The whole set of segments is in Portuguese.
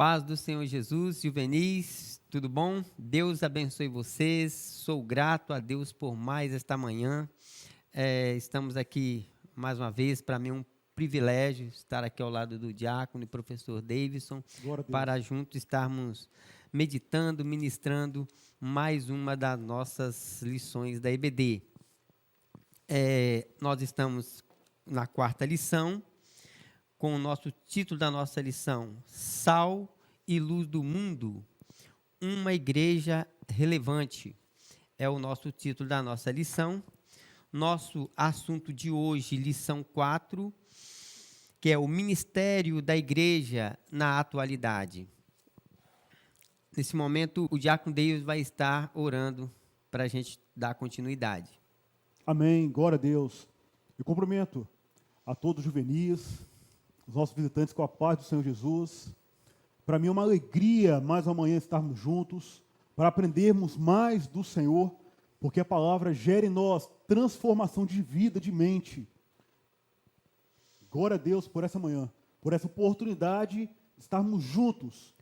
Paz do Senhor Jesus, juvenis, tudo bom? Deus abençoe vocês, sou grato a Deus por mais esta manhã. Estamos aqui mais uma vez, para mim é um privilégio estar aqui ao lado do diácono e professor Davidson, para juntos estarmos meditando, ministrando mais uma das nossas lições da EBD. Nós estamos na quarta lição, com o nosso título da nossa lição, Sal e Luz do Mundo, uma igreja relevante. É o nosso título da nossa lição. Nosso assunto de hoje, lição 4, que é o ministério da igreja na atualidade. Nesse momento, o diácono Deus vai estar orando para a gente dar continuidade. Amém, glória a Deus. Eu cumprimento a todos os juvenis, os nossos visitantes com a paz do Senhor Jesus. Para mim é uma alegria mais amanhã estarmos juntos, para aprendermos mais do Senhor, porque a palavra gera em nós transformação de vida, de mente. Glória a Deus por essa manhã, por essa oportunidade de estarmos juntos.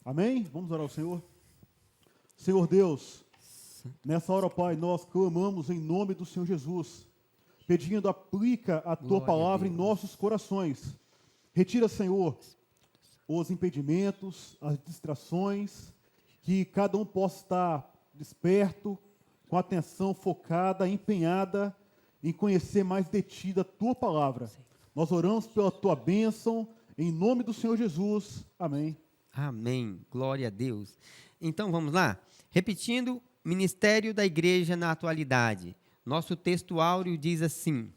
Amém? Vamos orar ao Senhor. Senhor Deus, nessa hora, Pai, nós clamamos em nome do Senhor Jesus, pedindo, aplica a Tua palavra em nossos corações. Retira, Senhor, os impedimentos, as distrações, que cada um possa estar desperto, com atenção focada, empenhada em conhecer mais de Ti, da Tua palavra. Nós oramos pela Tua bênção, em nome do Senhor Jesus. Amém. Amém. Glória a Deus. Então, vamos lá. Repetindo, ministério da igreja na atualidade. Nosso texto áureo diz assim: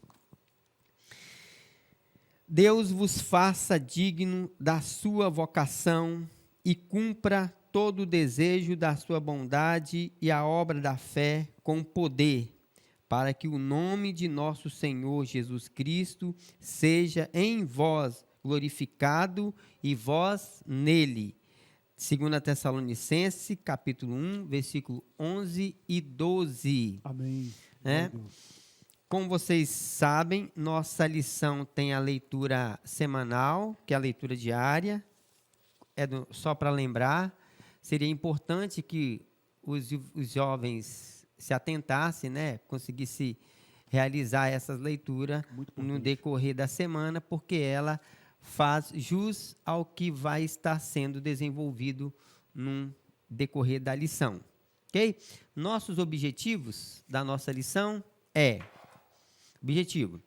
Deus vos faça digno da sua vocação e cumpra todo o desejo da sua bondade e a obra da fé com poder, para que o nome de nosso Senhor Jesus Cristo seja em vós glorificado e vós nele. 2 Tessalonicenses, capítulo 1, versículo 11 e 12. Amém. Como vocês sabem, nossa lição tem a leitura semanal, que é a leitura diária. Só para lembrar, seria importante que os jovens se atentassem, né, conseguissem realizar essas leituras no decorrer da semana, porque ela faz jus ao que vai estar sendo desenvolvido no decorrer da lição. Ok? Nossos objetivos da nossa lição objetivo,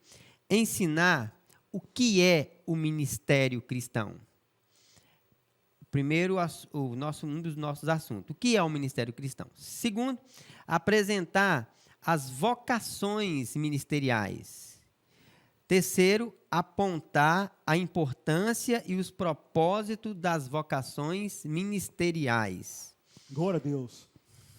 ensinar o que é o ministério cristão. Primeiro, um dos nossos assuntos. O que é o ministério cristão? Segundo, apresentar as vocações ministeriais. Terceiro, apontar a importância e os propósitos das vocações ministeriais. Glória a Deus.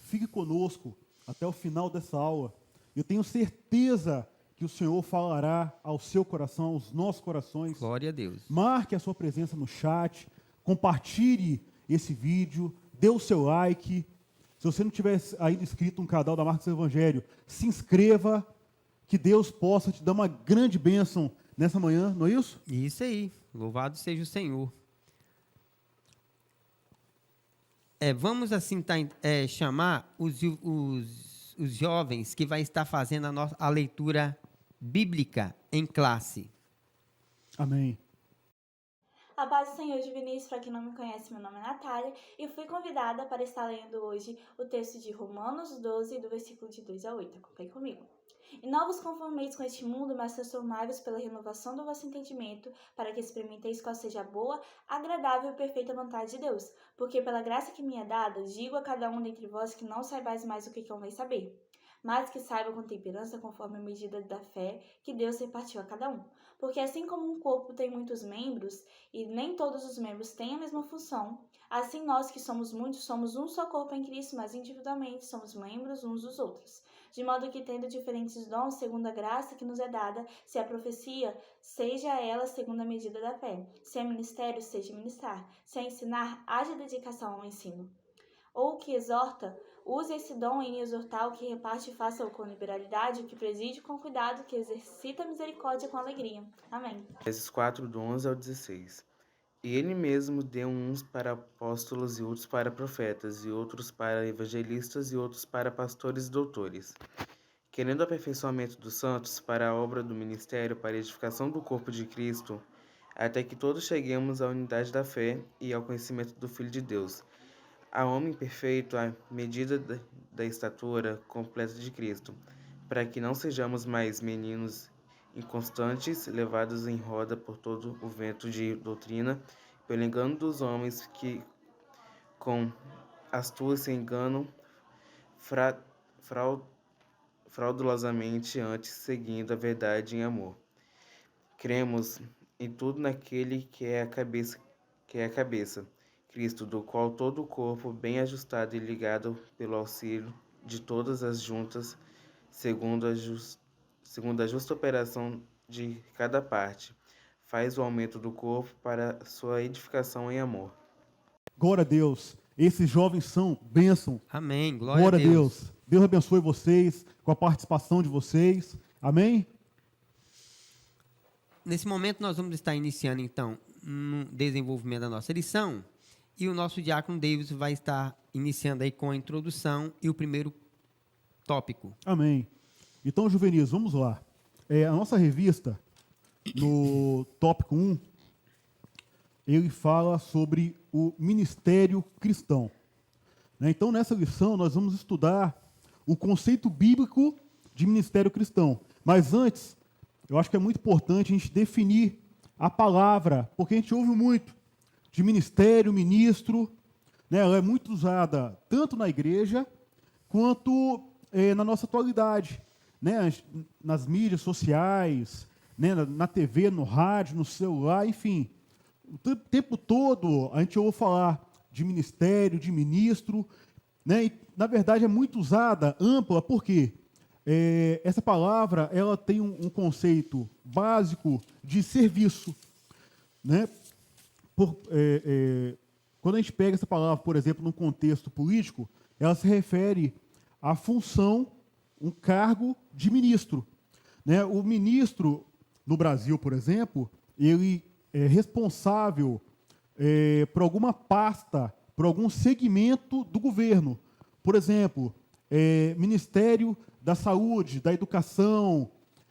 Fique conosco até o final dessa aula. Eu tenho certeza que o Senhor falará ao seu coração, aos nossos corações. Glória a Deus. Marque a sua presença no chat, compartilhe esse vídeo, dê o seu like. Se você não tiver ainda inscrito no canal da Marcos Evangelho, se inscreva, que Deus possa te dar uma grande bênção nessa manhã, não é isso? Isso aí, louvado seja o Senhor. Vamos assim chamar os jovens que vai estar fazendo a leitura bíblica em classe. Amém. A paz do Senhor de Vinícius, para quem não me conhece, meu nome é Natália e fui convidada para estar lendo hoje o texto de Romanos 12, do versículo de 2 a 8. Acompanhe comigo. E não vos conformeis com este mundo, mas transformai-vos pela renovação do vosso entendimento, para que experimenteis qual seja a boa, agradável e perfeita vontade de Deus. Porque pela graça que me é dada, digo a cada um dentre vós que não saibais mais o que convém saber, mas que saiba com temperança conforme a medida da fé que Deus repartiu a cada um. Porque assim como um corpo tem muitos membros, e nem todos os membros têm a mesma função, assim nós que somos muitos somos um só corpo em Cristo, mas individualmente somos membros uns dos outros. De modo que, tendo diferentes dons, segundo a graça que nos é dada, se a profecia, seja ela segundo a medida da fé. Se é ministério, seja ministrar. Se é ensinar, haja dedicação ao ensino. Ou o que exorta, use esse dom em exortar, o que reparte, faça-o com liberalidade, o que preside com cuidado, o que exercita a misericórdia com alegria. Amém. Efésios 4, do 11 ao 16. E ele mesmo deu uns para apóstolos e outros para profetas, e outros para evangelistas e outros para pastores e doutores, querendo o aperfeiçoamento dos santos para a obra do ministério, para a edificação do corpo de Cristo, até que todos cheguemos à unidade da fé e ao conhecimento do Filho de Deus, a homem perfeito, à medida da estatura completa de Cristo, para que não sejamos mais meninos inconstantes, levados em roda por todo o vento de doutrina, pelo engano dos homens que com astúcia enganam fra, frau- fraudulosamente, antes seguindo a verdade em amor. Cremos em tudo naquele que é a cabeça, Cristo, do qual todo o corpo, bem ajustado e ligado pelo auxílio de todas as juntas, segundo segundo a justa operação de cada parte, faz o aumento do corpo para sua edificação em amor. Glória a Deus. Esses jovens são bênção. Amém. Glória Glória a Deus. Deus abençoe vocês com a participação de vocês. Amém? Nesse momento, nós vamos estar iniciando, então, no desenvolvimento da nossa lição. E o nosso diácono Davis vai estar iniciando aí com a introdução e o primeiro tópico. Amém. Então, juvenis, vamos lá. A nossa revista, no tópico 1, ele fala sobre o ministério cristão. Né? Então, nessa lição, nós vamos estudar o conceito bíblico de ministério cristão. Mas antes, eu acho que é muito importante a gente definir a palavra, porque a gente ouve muito de ministério, ministro, né? Ela é muito usada tanto na igreja quanto na nossa atualidade, né? Nas mídias sociais, né? Na TV, no rádio, no celular, enfim. O tempo todo a gente ouve falar de ministério, de ministro, né? E, na verdade, é muito usada, ampla, por quê? Essa palavra ela tem um conceito básico de serviço. Né? Quando a gente pega essa palavra, por exemplo, num contexto político, ela se refere à função, um cargo de ministro. Né? O ministro, no Brasil, por exemplo, ele é responsável por alguma pasta, por algum segmento do governo. Por exemplo, Ministério da Saúde, da Educação,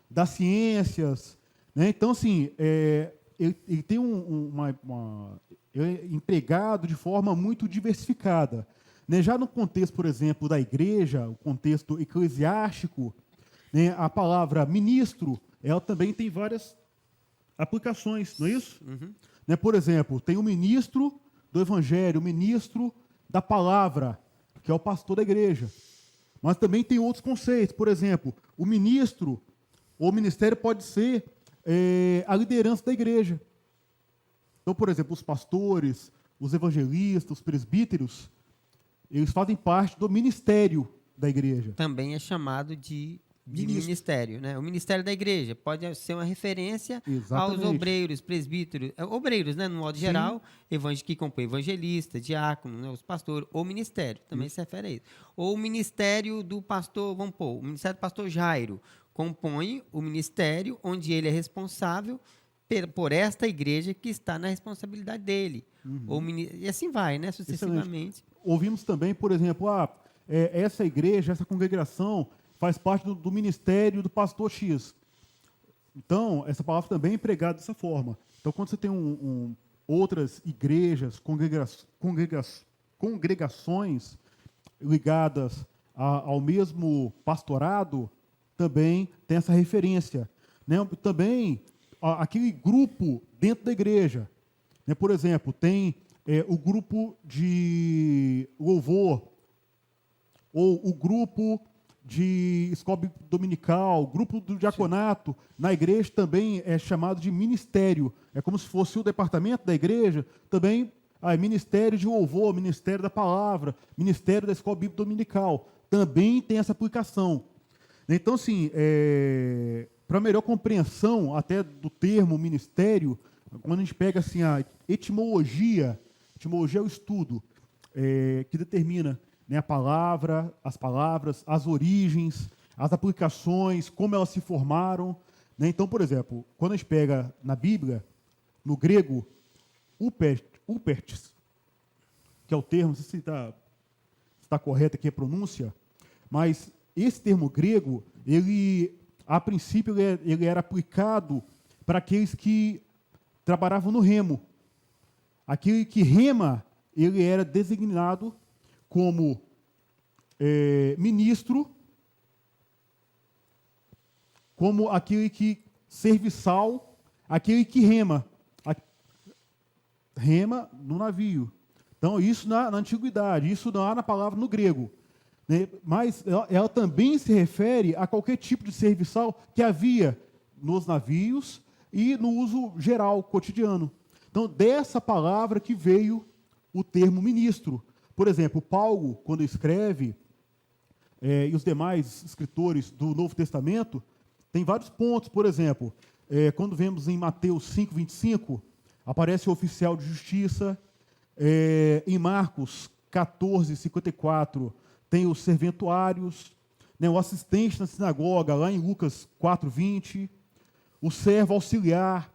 das Ciências. Né? Então, assim, ele tem ele é empregado de forma muito diversificada. Né? Já no contexto, por exemplo, da igreja, o contexto eclesiástico, né, a palavra ministro, ela também tem várias aplicações, não é isso? Uhum. Né? Por exemplo, tem o ministro do evangelho, o ministro da palavra, que é o pastor da igreja. Mas também tem outros conceitos. Por exemplo, o ministro ou o ministério pode ser a liderança da igreja. Então, por exemplo, os pastores, os evangelistas, os presbíteros, eles fazem parte do ministério da igreja. Também é chamado de ministério, né? O ministério da igreja pode ser uma referência Exatamente. aos obreiros, presbíteros, obreiros, né? No modo geral, que compõe evangelista, diácono, né? Os pastores, ou ministério, também se refere a isso. Ou o ministério do pastor, vamos pôr, o ministério do pastor Jairo, compõe o ministério onde ele é responsável por esta igreja que está na responsabilidade dele. E assim vai, né? Sucessivamente. Excelente. Ouvimos também, por exemplo, essa igreja, essa congregação faz parte do ministério do pastor X. Então, essa palavra também é empregada dessa forma. Então, quando você tem outras igrejas, congregações ligadas ao mesmo pastorado, também tem essa referência. Né? Também, aquele grupo dentro da igreja. Né? Por exemplo, tem o grupo de louvor, ou o grupo de escola dominical, o grupo do diaconato. Na igreja também é chamado de ministério. É como se fosse o departamento da igreja, também ministério de louvor, ministério da palavra, ministério da escola bíblica dominical. Também tem essa aplicação. Então, assim, para melhor compreensão até do termo ministério, quando a gente pega assim, a etimologia é o estudo que determina, né, a palavra, as palavras, as origens, as aplicações, como elas se formaram. Né? Então, por exemplo, quando a gente pega na Bíblia, no grego, Upertes, que é o termo, não sei se está correta aqui a pronúncia, mas esse termo grego, a princípio, ele era aplicado para aqueles que trabalhavam no remo. Aquele que rema, ele era designado como ministro, como aquele que serviçal, aquele que rema no navio. Então, isso na antiguidade, isso não há na palavra no grego. Né? Mas ela também se refere a qualquer tipo de serviçal que havia nos navios e no uso geral, cotidiano. Então, dessa palavra que veio o termo ministro. Por exemplo, Paulo, quando escreve, e os demais escritores do Novo Testamento, tem vários pontos. Por exemplo, quando vemos em Mateus 5:25, aparece o oficial de justiça. Em Marcos 14:54, tem os serventuários, né, o assistente na sinagoga, lá em Lucas 4:20, o servo auxiliar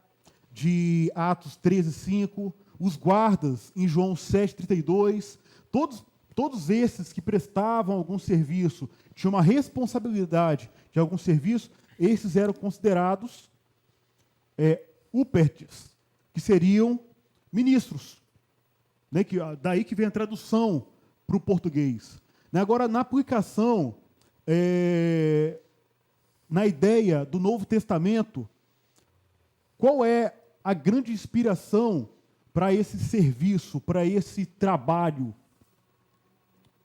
de Atos 13:5, os guardas em João 7:32, todos esses que prestavam algum serviço, tinham uma responsabilidade de algum serviço, esses eram considerados upertes, que seriam ministros. Né, daí que vem a tradução para o português. Agora, na aplicação, na ideia do Novo Testamento, qual é a grande inspiração para esse serviço, para esse trabalho?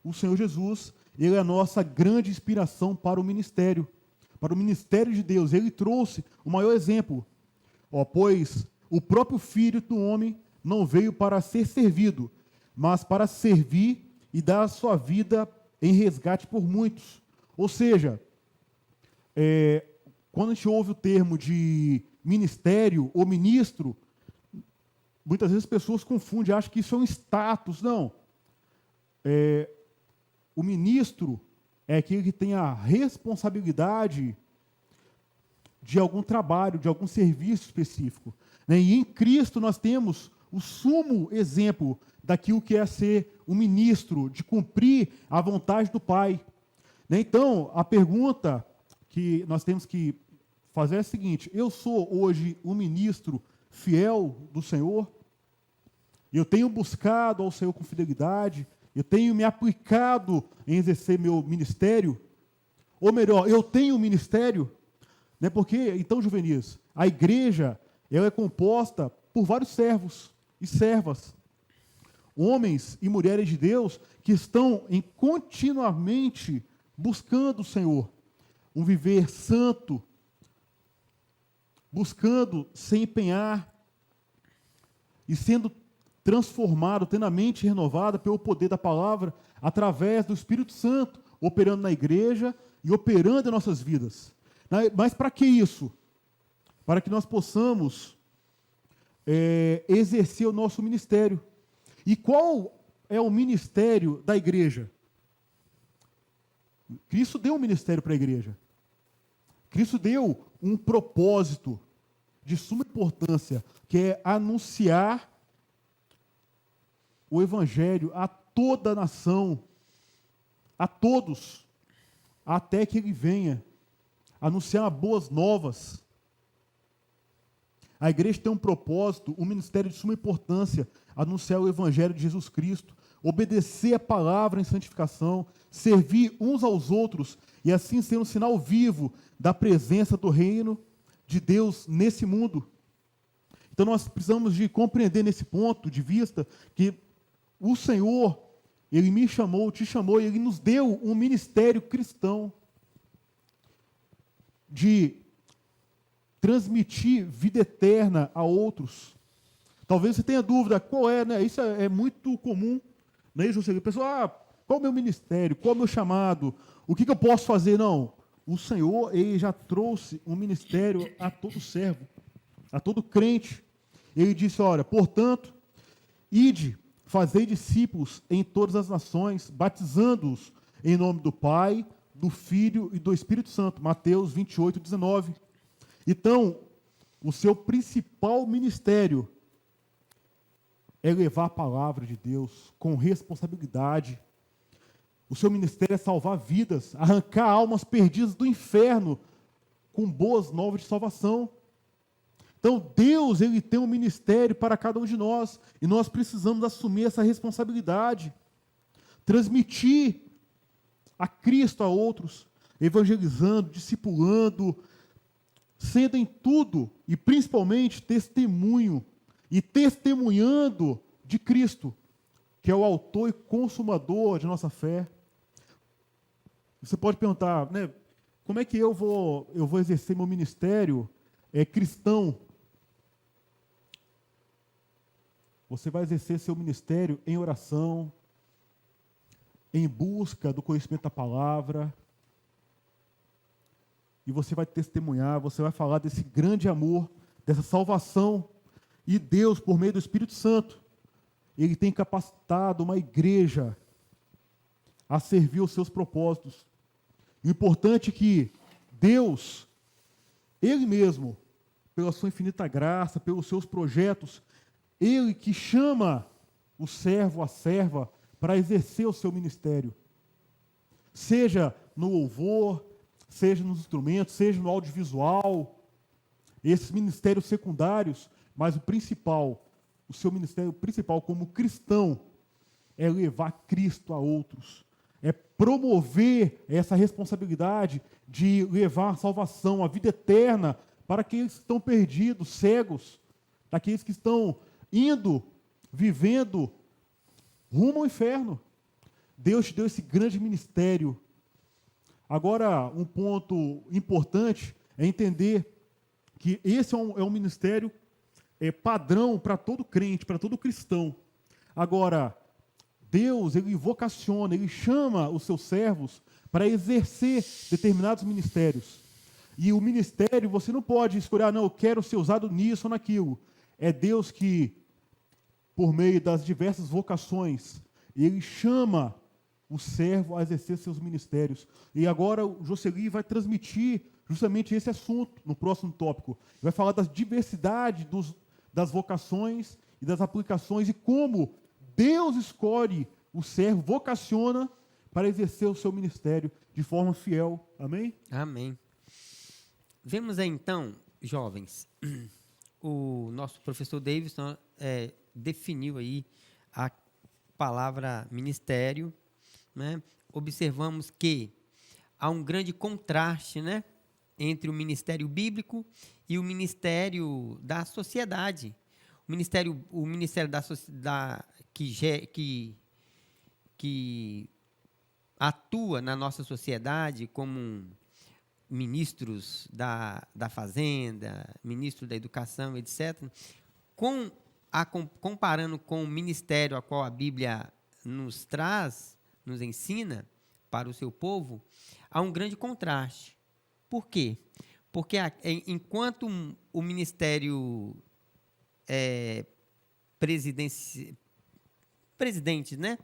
O Senhor Jesus, ele é a nossa grande inspiração para o ministério de Deus. Ele trouxe o maior exemplo, pois o próprio Filho do Homem não veio para ser servido, mas para servir e dar a sua vida em resgate por muitos. Ou seja, quando a gente ouve o termo de ministério ou ministro, muitas vezes as pessoas confundem, acham que isso é um status. Não. O ministro é aquele que tem a responsabilidade de algum trabalho, de algum serviço específico. Né? E em Cristo nós temos o sumo exemplo daquilo que é ser um ministro, de cumprir a vontade do Pai. Né? Então, a pergunta que nós temos que fazer é a seguinte: eu sou hoje um ministro fiel do Senhor? Eu tenho buscado ao Senhor com fidelidade? Eu tenho me aplicado em exercer meu ministério? Ou melhor, eu tenho um ministério? Né? Porque, então, Juvenis, a igreja ela é composta por vários servos e servas, homens e mulheres de Deus que estão continuamente buscando o Senhor, um viver santo, buscando se empenhar e sendo transformado, tendo a mente renovada pelo poder da palavra, através do Espírito Santo, operando na igreja e operando em nossas vidas. Mas para que isso? Para que nós possamos exercer o nosso ministério. E qual é o ministério da igreja? Cristo deu um ministério para a igreja. Cristo deu um propósito de suma importância, que é anunciar o evangelho a toda a nação, a todos, até que ele venha, anunciar boas novas. A igreja tem um propósito, um ministério de suma importância, anunciar o evangelho de Jesus Cristo, obedecer a palavra em santificação, servir uns aos outros e assim ser um sinal vivo da presença do reino de Deus nesse mundo. Então nós precisamos de compreender nesse ponto de vista que o Senhor, Ele me chamou, te chamou, e Ele nos deu um ministério cristão de transmitir vida eterna a outros. Talvez você tenha dúvida, qual é, né? Isso é muito comum, não é isso? A pessoa, qual é o meu ministério, qual é o meu chamado, o que eu posso fazer? Não, o Senhor, Ele já trouxe um ministério a todo servo, a todo crente. Ele disse, olha, portanto, ide, fazei discípulos em todas as nações, batizando-os em nome do Pai, do Filho e do Espírito Santo. Mateus 28:19. Então, o seu principal ministério é levar a palavra de Deus com responsabilidade. O seu ministério é salvar vidas, arrancar almas perdidas do inferno com boas novas de salvação. Então, Deus, Ele tem um ministério para cada um de nós, e nós precisamos assumir essa responsabilidade, transmitir a Cristo a outros, evangelizando, discipulando, sendo em tudo, e principalmente testemunho, e testemunhando de Cristo, que é o autor e consumador de nossa fé. Você pode perguntar, né, como é que eu vou exercer meu ministério cristão? Você vai exercer seu ministério em oração, em busca do conhecimento da palavra, e você vai testemunhar, você vai falar desse grande amor, dessa salvação, e Deus, por meio do Espírito Santo, Ele tem capacitado uma igreja a servir os seus propósitos. O importante é que Deus, Ele mesmo, pela sua infinita graça, pelos seus projetos, Ele que chama o servo, a serva, para exercer o seu ministério. Seja no louvor, seja nos instrumentos, seja no audiovisual, esses ministérios secundários, mas o principal, o seu ministério principal como cristão, é levar Cristo a outros, é promover essa responsabilidade de levar a salvação, a vida eterna, para aqueles que estão perdidos, cegos, daqueles que estão indo, vivendo rumo ao inferno. Deus te deu esse grande ministério. Agora, um ponto importante é entender que esse é um ministério padrão para todo crente, para todo cristão. Agora, Deus, Ele vocaciona, Ele chama os seus servos para exercer determinados ministérios. E o ministério, você não pode escolher, não, eu quero ser usado nisso ou naquilo. É Deus que, por meio das diversas vocações, Ele chama o servo a exercer seus ministérios. E agora o Jocely vai transmitir justamente esse assunto no próximo tópico. Vai falar das diversidades das vocações e das aplicações e como Deus escolhe o servo, vocaciona para exercer o seu ministério de forma fiel. Amém? Amém. Vemos aí então, jovens, o nosso professor Davidson definiu aí a palavra ministério, né? Observamos que há um grande contraste, né, entre o ministério bíblico e o ministério da sociedade. O ministério da sociedade que atua na nossa sociedade como ministros da fazenda, ministro da educação, etc., comparando com o ministério a qual a Bíblia nos ensina para o seu povo, há um grande contraste. Por quê? Porque enquanto o ministério presidente, né?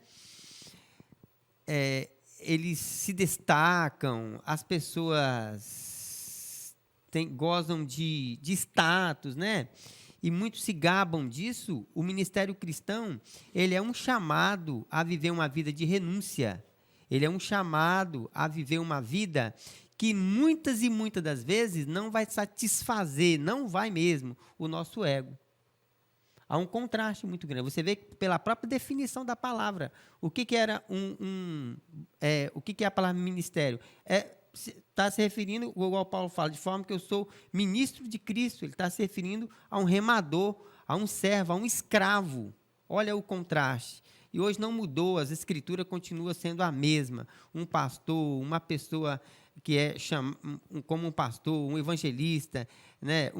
Eles se destacam, as pessoas gozam de status, né? E muitos se gabam disso. O ministério cristão, ele é um chamado a viver uma vida de renúncia. Ele é um chamado a viver uma vida que muitas e muitas das vezes não vai satisfazer, não vai mesmo, o nosso ego. Há um contraste muito grande. Você vê pela própria definição da palavra. O que era o que é a palavra ministério? Está se referindo, igual Paulo fala, de forma que eu sou ministro de Cristo. Ele está se referindo a um remador, a um servo, a um escravo. Olha o contraste. E hoje não mudou, as escrituras continuam sendo a mesma. Um pastor, uma pessoa que é como um pastor, um evangelista, né?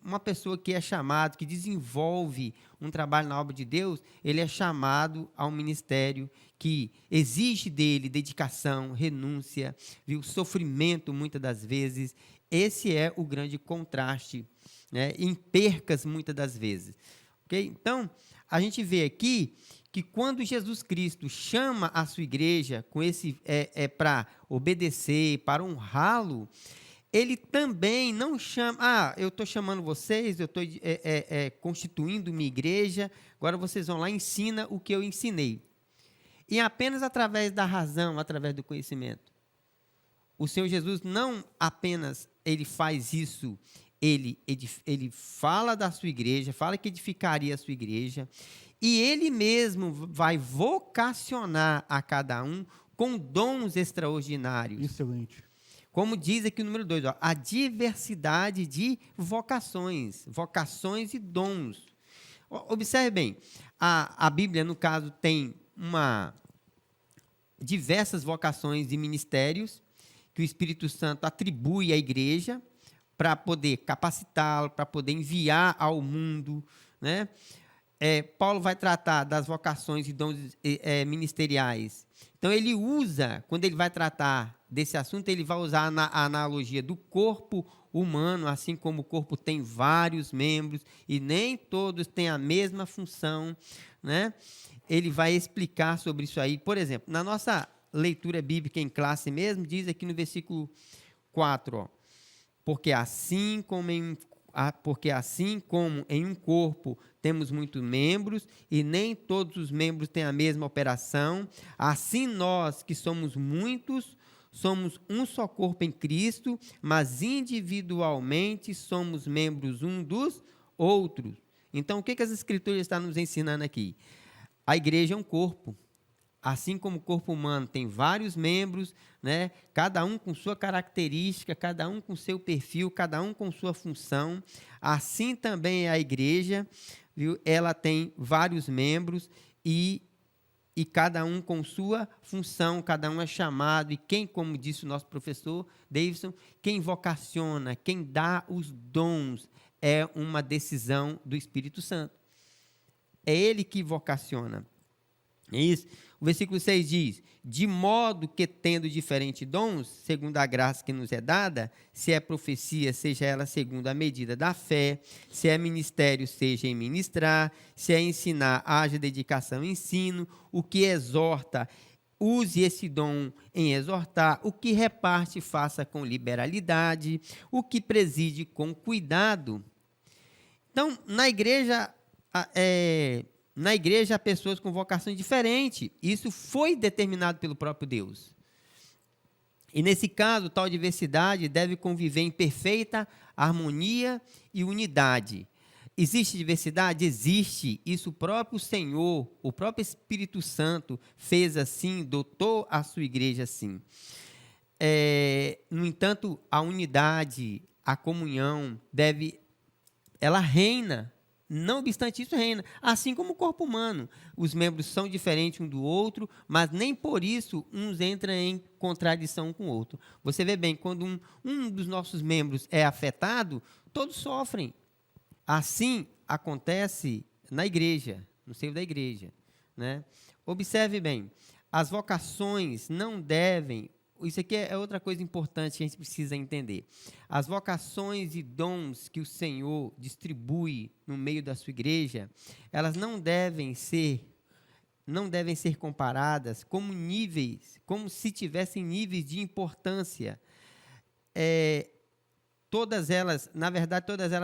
Uma pessoa que é chamado, que desenvolve um trabalho na obra de Deus, ele é chamado a um ministério que exige dele dedicação, renúncia, viu? Sofrimento muitas das vezes. Esse é o grande contraste, né? Em percas muitas das vezes. Okay? Então, a gente vê aqui que quando Jesus Cristo chama a sua igreja com esse para obedecer, para honrá-lo, ele também não chama, eu estou chamando vocês, eu estou constituindo minha igreja, agora vocês vão lá e ensinam o que eu ensinei. E apenas através da razão, através do conhecimento. O Senhor Jesus não apenas ele faz isso, ele fala da sua igreja, fala que edificaria a sua igreja, e ele mesmo vai vocacionar a cada um com dons extraordinários. Excelente. Como diz aqui o número 2, a diversidade de vocações e dons. Observe bem, a Bíblia, no caso, tem diversas vocações e ministérios que o Espírito Santo atribui à igreja para poder capacitá-lo, para poder enviar ao mundo, né? Paulo vai tratar das vocações e dons ministeriais. Então, ele usa, quando ele vai tratar desse assunto, ele vai usar a analogia do corpo humano, assim como o corpo tem vários membros e nem todos têm a mesma função, né? Ele vai explicar sobre isso aí. Por exemplo, na nossa leitura bíblica em classe mesmo, diz aqui no versículo 4, porque assim como em um corpo temos muitos membros e nem todos os membros têm a mesma operação, assim nós que somos muitos, somos um só corpo em Cristo, mas individualmente somos membros um dos outros. Então, o que as Escrituras estão nos ensinando aqui? A igreja é um corpo. Assim como o corpo humano tem vários membros, né? Cada um com sua característica, cada um com seu perfil, cada um com sua função, assim também a igreja, viu? Ela tem vários membros e cada um com sua função, cada um é chamado, e quem, como disse o nosso professor Davidson, quem vocaciona, quem dá os dons, é uma decisão do Espírito Santo. É ele que vocaciona. É isso. O versículo 6 diz, de modo que tendo diferentes dons, segundo a graça que nos é dada, se é profecia, seja ela segundo a medida da fé, se é ministério, seja em ministrar, se é ensinar, haja dedicação em ensino, o que exorta, use esse dom em exortar, o que reparte, faça com liberalidade, o que preside com cuidado. Então, na igreja há pessoas com vocação diferente. Isso foi determinado pelo próprio Deus. E, nesse caso, tal diversidade deve conviver em perfeita harmonia e unidade. Existe diversidade? Existe. Isso o próprio Senhor, o próprio Espírito Santo fez assim, dotou a sua igreja assim. No entanto, a unidade, a comunhão, ela reina. Não obstante isso, reina. Assim como o corpo humano. Os membros são diferentes um do outro, mas nem por isso uns entram em contradição um com o outro. Você vê bem, quando um dos nossos membros é afetado, todos sofrem. Assim acontece na igreja, no seio da igreja, né? Observe bem, as vocações não devem... Isso aqui é outra coisa importante que a gente precisa entender. As vocações e dons que o Senhor distribui no meio da sua igreja, elas não devem ser comparadas como se tivessem níveis de importância. Todas elas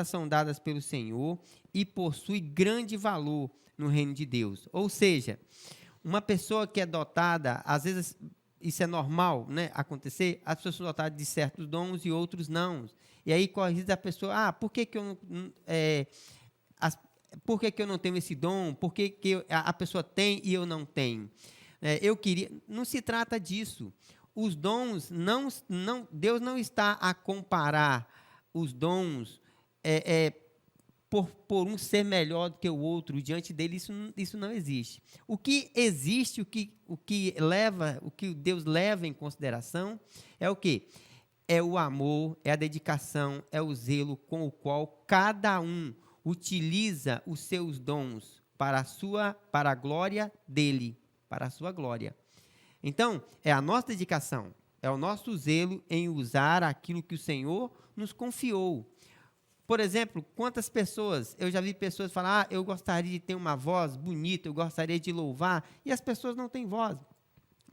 são dadas pelo Senhor e possuem grande valor no reino de Deus. Ou seja, uma pessoa que é dotada, às vezes... Isso é normal, né, acontecer, as pessoas são dotadas de certos dons e outros não. E aí corrige a pessoa, por que eu não tenho esse dom? Por que a pessoa tem e eu não tenho? Não se trata disso. Os dons, Deus não está a comparar os dons por um ser melhor do que o outro, diante dele, isso não existe. O que existe, o que Deus leva em consideração é o quê? É o amor, é a dedicação, é o zelo com o qual cada um utiliza os seus dons para a glória dele, para a sua glória. Então, é a nossa dedicação, é o nosso zelo em usar aquilo que o Senhor nos confiou. Por exemplo, quantas pessoas, eu já vi pessoas falar, eu gostaria de ter uma voz bonita, eu gostaria de louvar, e as pessoas não têm voz.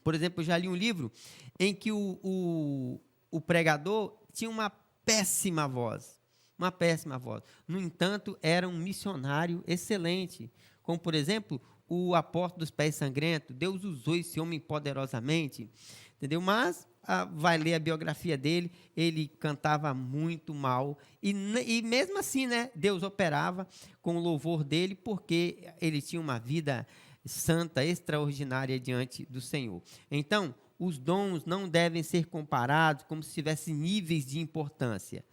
Por exemplo, eu já li um livro em que o pregador tinha uma péssima voz. Uma péssima voz. No entanto, era um missionário excelente. Como, por exemplo, o apóstolo dos pés sangrentos. Deus usou esse homem poderosamente. Entendeu? Mas vai ler a biografia dele, ele cantava muito mal. E mesmo assim, né, Deus operava com o louvor dele, porque ele tinha uma vida santa, extraordinária diante do Senhor. Então, os dons não devem ser comparados como se tivessem níveis de importância.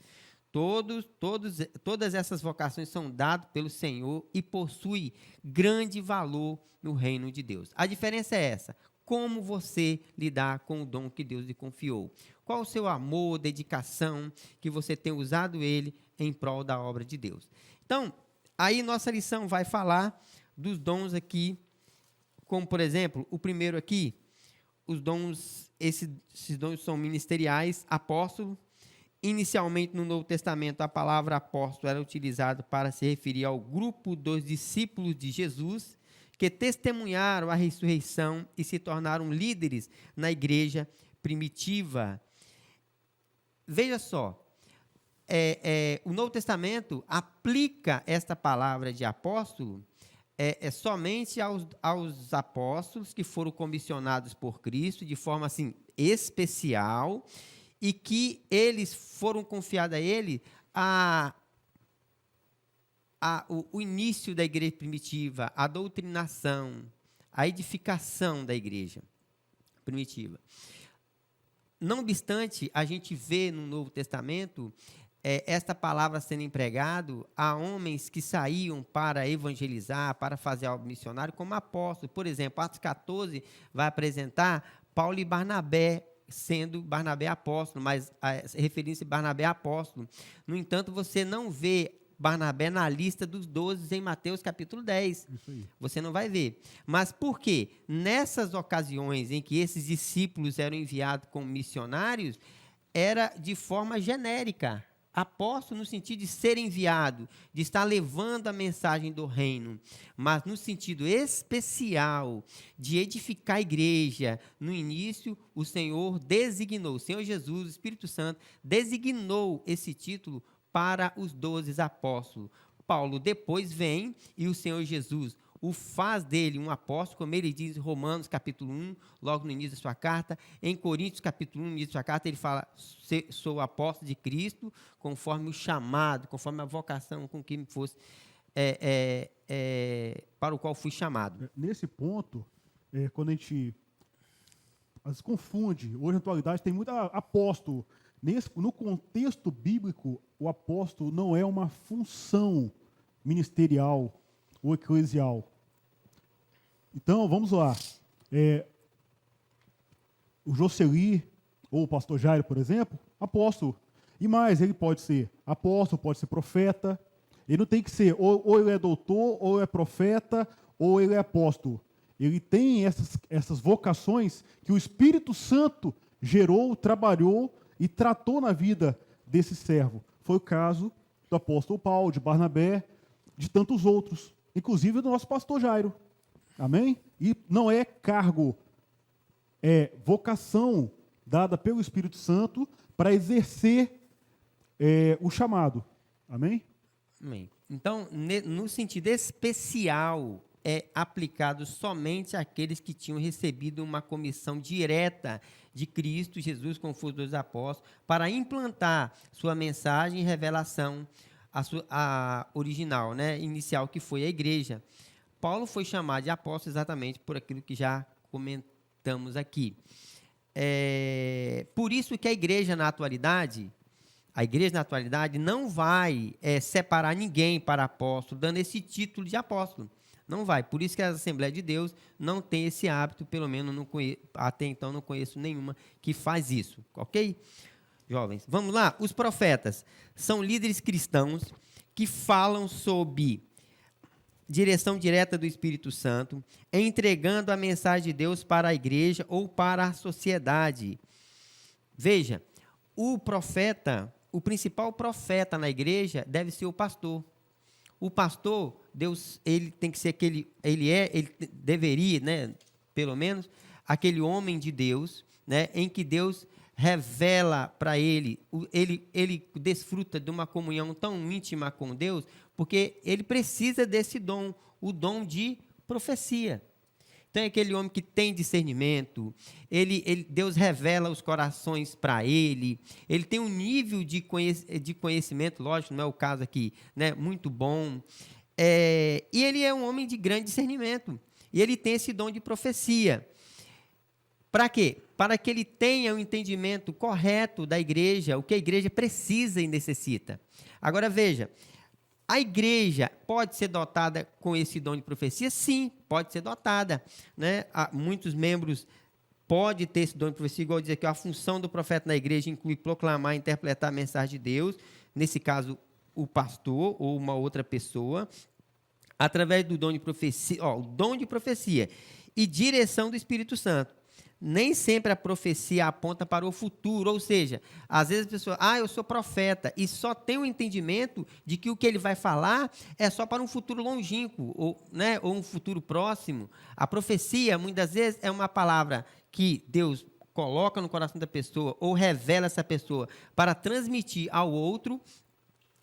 Todas essas vocações são dadas pelo Senhor e possuem grande valor no reino de Deus. A diferença é essa: como você lidar com o dom que Deus lhe confiou. Qual o seu amor, dedicação, que você tem usado ele em prol da obra de Deus. Então, aí nossa lição vai falar dos dons aqui, como, por exemplo, o primeiro aqui, os dons, esses dons são ministeriais, apóstolo. Inicialmente, no Novo Testamento, a palavra apóstolo era utilizada para se referir ao grupo dos discípulos de Jesus, que testemunharam a ressurreição e se tornaram líderes na igreja primitiva. Veja só, o Novo Testamento aplica esta palavra de apóstolo somente aos apóstolos que foram comissionados por Cristo de forma assim especial, e que eles foram confiados a ele o início da igreja primitiva, a doutrinação, a edificação da igreja primitiva. Não obstante, a gente vê no Novo Testamento esta palavra sendo empregada a homens que saíam para evangelizar, para fazer algo missionário, como apóstolos. Por exemplo, Atos 14 vai apresentar Paulo e Barnabé, sendo Barnabé apóstolo, mas referindo-se a Barnabé apóstolo. No entanto, você não vê Barnabé na lista dos 12 em Mateus capítulo 10. Isso aí. Você não vai ver. Mas por quê? Nessas ocasiões em que esses discípulos eram enviados como missionários, era de forma genérica. Apóstolo no sentido de ser enviado, de estar levando a mensagem do reino, mas no sentido especial de edificar a igreja. No início, o Senhor Jesus, o Espírito Santo, designou esse título para os 12 apóstolos. Paulo depois vem e o Senhor Jesus o faz dele um apóstolo, como ele diz em Romanos capítulo 1, logo no início da sua carta. Em Coríntios capítulo 1, no início da sua carta, ele fala: sou apóstolo de Cristo, conforme o chamado, conforme a vocação com que me fosse, para o qual fui chamado. Nesse ponto, quando a gente confunde, hoje na atualidade tem muito apóstolo. No contexto bíblico, o apóstolo não é uma função ministerial ou eclesial. Então, vamos lá. O Jocely, ou o pastor Jairo, por exemplo, apóstolo. E mais, ele pode ser apóstolo, pode ser profeta. Ele não tem que ser, ou ele é doutor, ou é profeta, ou ele é apóstolo. Ele tem essas vocações que o Espírito Santo gerou, trabalhou e tratou na vida desse servo. Foi o caso do apóstolo Paulo, de Barnabé, de tantos outros, inclusive do nosso pastor Jairo. Amém? E não é cargo, é vocação dada pelo Espírito Santo para exercer o chamado. Amém? Amém. Então, no sentido especial, é aplicado somente àqueles que tinham recebido uma comissão direta de Cristo Jesus, como foram os 12 apóstolos, para implantar sua mensagem e revelação a original, né, inicial, que foi a igreja. Paulo foi chamado de apóstolo exatamente por aquilo que já comentamos aqui. Por isso que a igreja na atualidade não vai separar ninguém para apóstolo, dando esse título de apóstolo. Não vai. Por isso que a Assembleia de Deus não tem esse hábito, pelo menos até então não conheço nenhuma que faz isso. Ok? Jovens, vamos lá? Os profetas são líderes cristãos que falam sob direção direta do Espírito Santo, entregando a mensagem de Deus para a igreja ou para a sociedade. Veja, o principal profeta na igreja deve ser o pastor. O pastor, Deus, ele tem que ser ele deveria, né, pelo menos, aquele homem de Deus, né, em que Deus revela para ele, ele desfruta de uma comunhão tão íntima com Deus, porque ele precisa desse dom, o dom de profecia. Então, é aquele homem que tem discernimento, Deus revela os corações para ele tem um nível de conhecimento, lógico, não é o caso aqui, né, muito bom, e ele é um homem de grande discernimento, e ele tem esse dom de profecia. Para quê? Para que ele tenha o entendimento correto da igreja, o que a igreja precisa e necessita. Agora, veja, a igreja pode ser dotada com esse dom de profecia? Sim, pode ser dotada, né? Muitos membros podem ter esse dom de profecia, igual dizer que a função do profeta na igreja inclui proclamar e interpretar a mensagem de Deus, nesse caso, o pastor ou uma outra pessoa, através do dom de profecia, o dom de profecia e direção do Espírito Santo. Nem sempre a profecia aponta para o futuro, ou seja, às vezes a pessoa, eu sou profeta, e só tem o entendimento de que o que ele vai falar é só para um futuro longínquo, ou um futuro próximo. A profecia, muitas vezes, é uma palavra que Deus coloca no coração da pessoa, ou revela essa pessoa, para transmitir ao outro,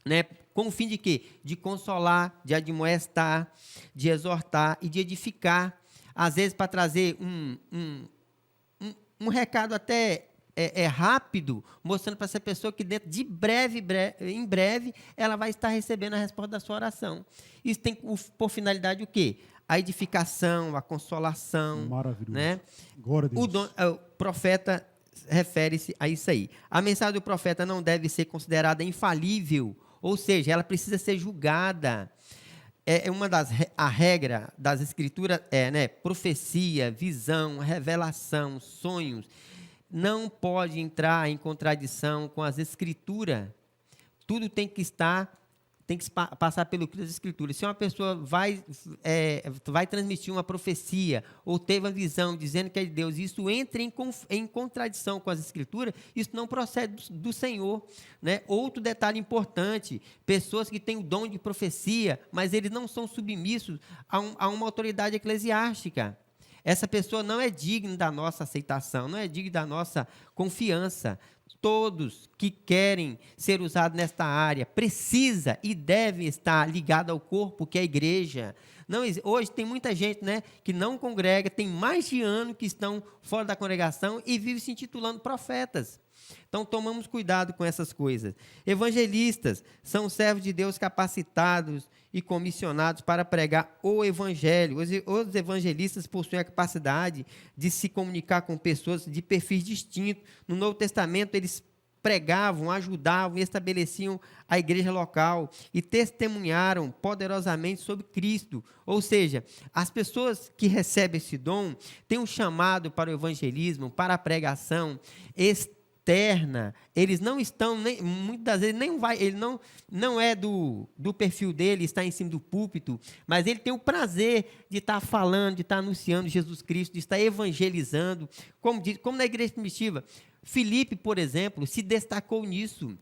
né, com o fim de quê? De consolar, de admoestar, de exortar e de edificar, às vezes para trazer um recado até rápido, mostrando para essa pessoa que dentro de em breve, ela vai estar recebendo a resposta da sua oração. Isso tem por finalidade o quê? A edificação, a consolação. Maravilhoso. Né? Glória a Deus. O profeta refere-se a isso aí. A mensagem do profeta não deve ser considerada infalível, ou seja, ela precisa ser julgada. A regra das escrituras profecia, visão, revelação, sonhos, não pode entrar em contradição com as escrituras. Tudo tem que passar pelo crivo das escrituras. Se uma pessoa vai transmitir uma profecia ou teve uma visão dizendo que é de Deus, isso entra em contradição com as escrituras, isso não procede do Senhor. Né? Outro detalhe importante, pessoas que têm o dom de profecia, mas eles não são submissos a uma autoridade eclesiástica. Essa pessoa não é digna da nossa aceitação, não é digna da nossa confiança. Todos que querem ser usados nesta área precisa e deve estar ligado ao corpo, que é a igreja. Hoje tem muita gente, né, que não congrega, tem mais de ano que estão fora da congregação e vive se intitulando profetas. Então, tomamos cuidado com essas coisas. Evangelistas são servos de Deus capacitados e comissionados para pregar o evangelho. Os evangelistas possuem a capacidade de se comunicar com pessoas de perfis distintos. No Novo Testamento, eles pregavam, ajudavam e estabeleciam a igreja local e testemunharam poderosamente sobre Cristo. Ou seja, as pessoas que recebem esse dom têm um chamado para o evangelismo, para a pregação externa. Eles não estão, muitas das vezes, ele não é do perfil dele, está em cima do púlpito, mas ele tem o prazer de estar falando, de estar anunciando Jesus Cristo, de estar evangelizando, como na igreja primitiva. Filipe, por exemplo, se destacou nisso.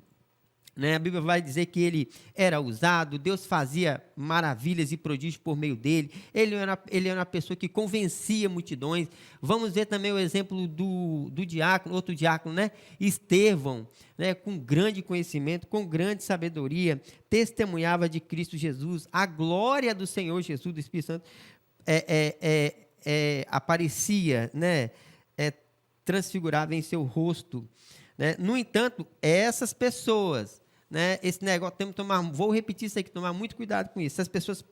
Né? A Bíblia vai dizer que ele era usado, Deus fazia maravilhas e prodígios por meio dele, ele era uma pessoa que convencia multidões. Vamos ver também o exemplo do diácono, outro diácono, né? Estevão, né? Com grande conhecimento, com grande sabedoria, testemunhava de Cristo Jesus, a glória do Senhor Jesus, do Espírito Santo, aparecia, né? Transfigurava em seu rosto. Né? No entanto, essas pessoas, né, esse negócio, vou repetir isso aqui, tomar muito cuidado com isso. Essas pessoas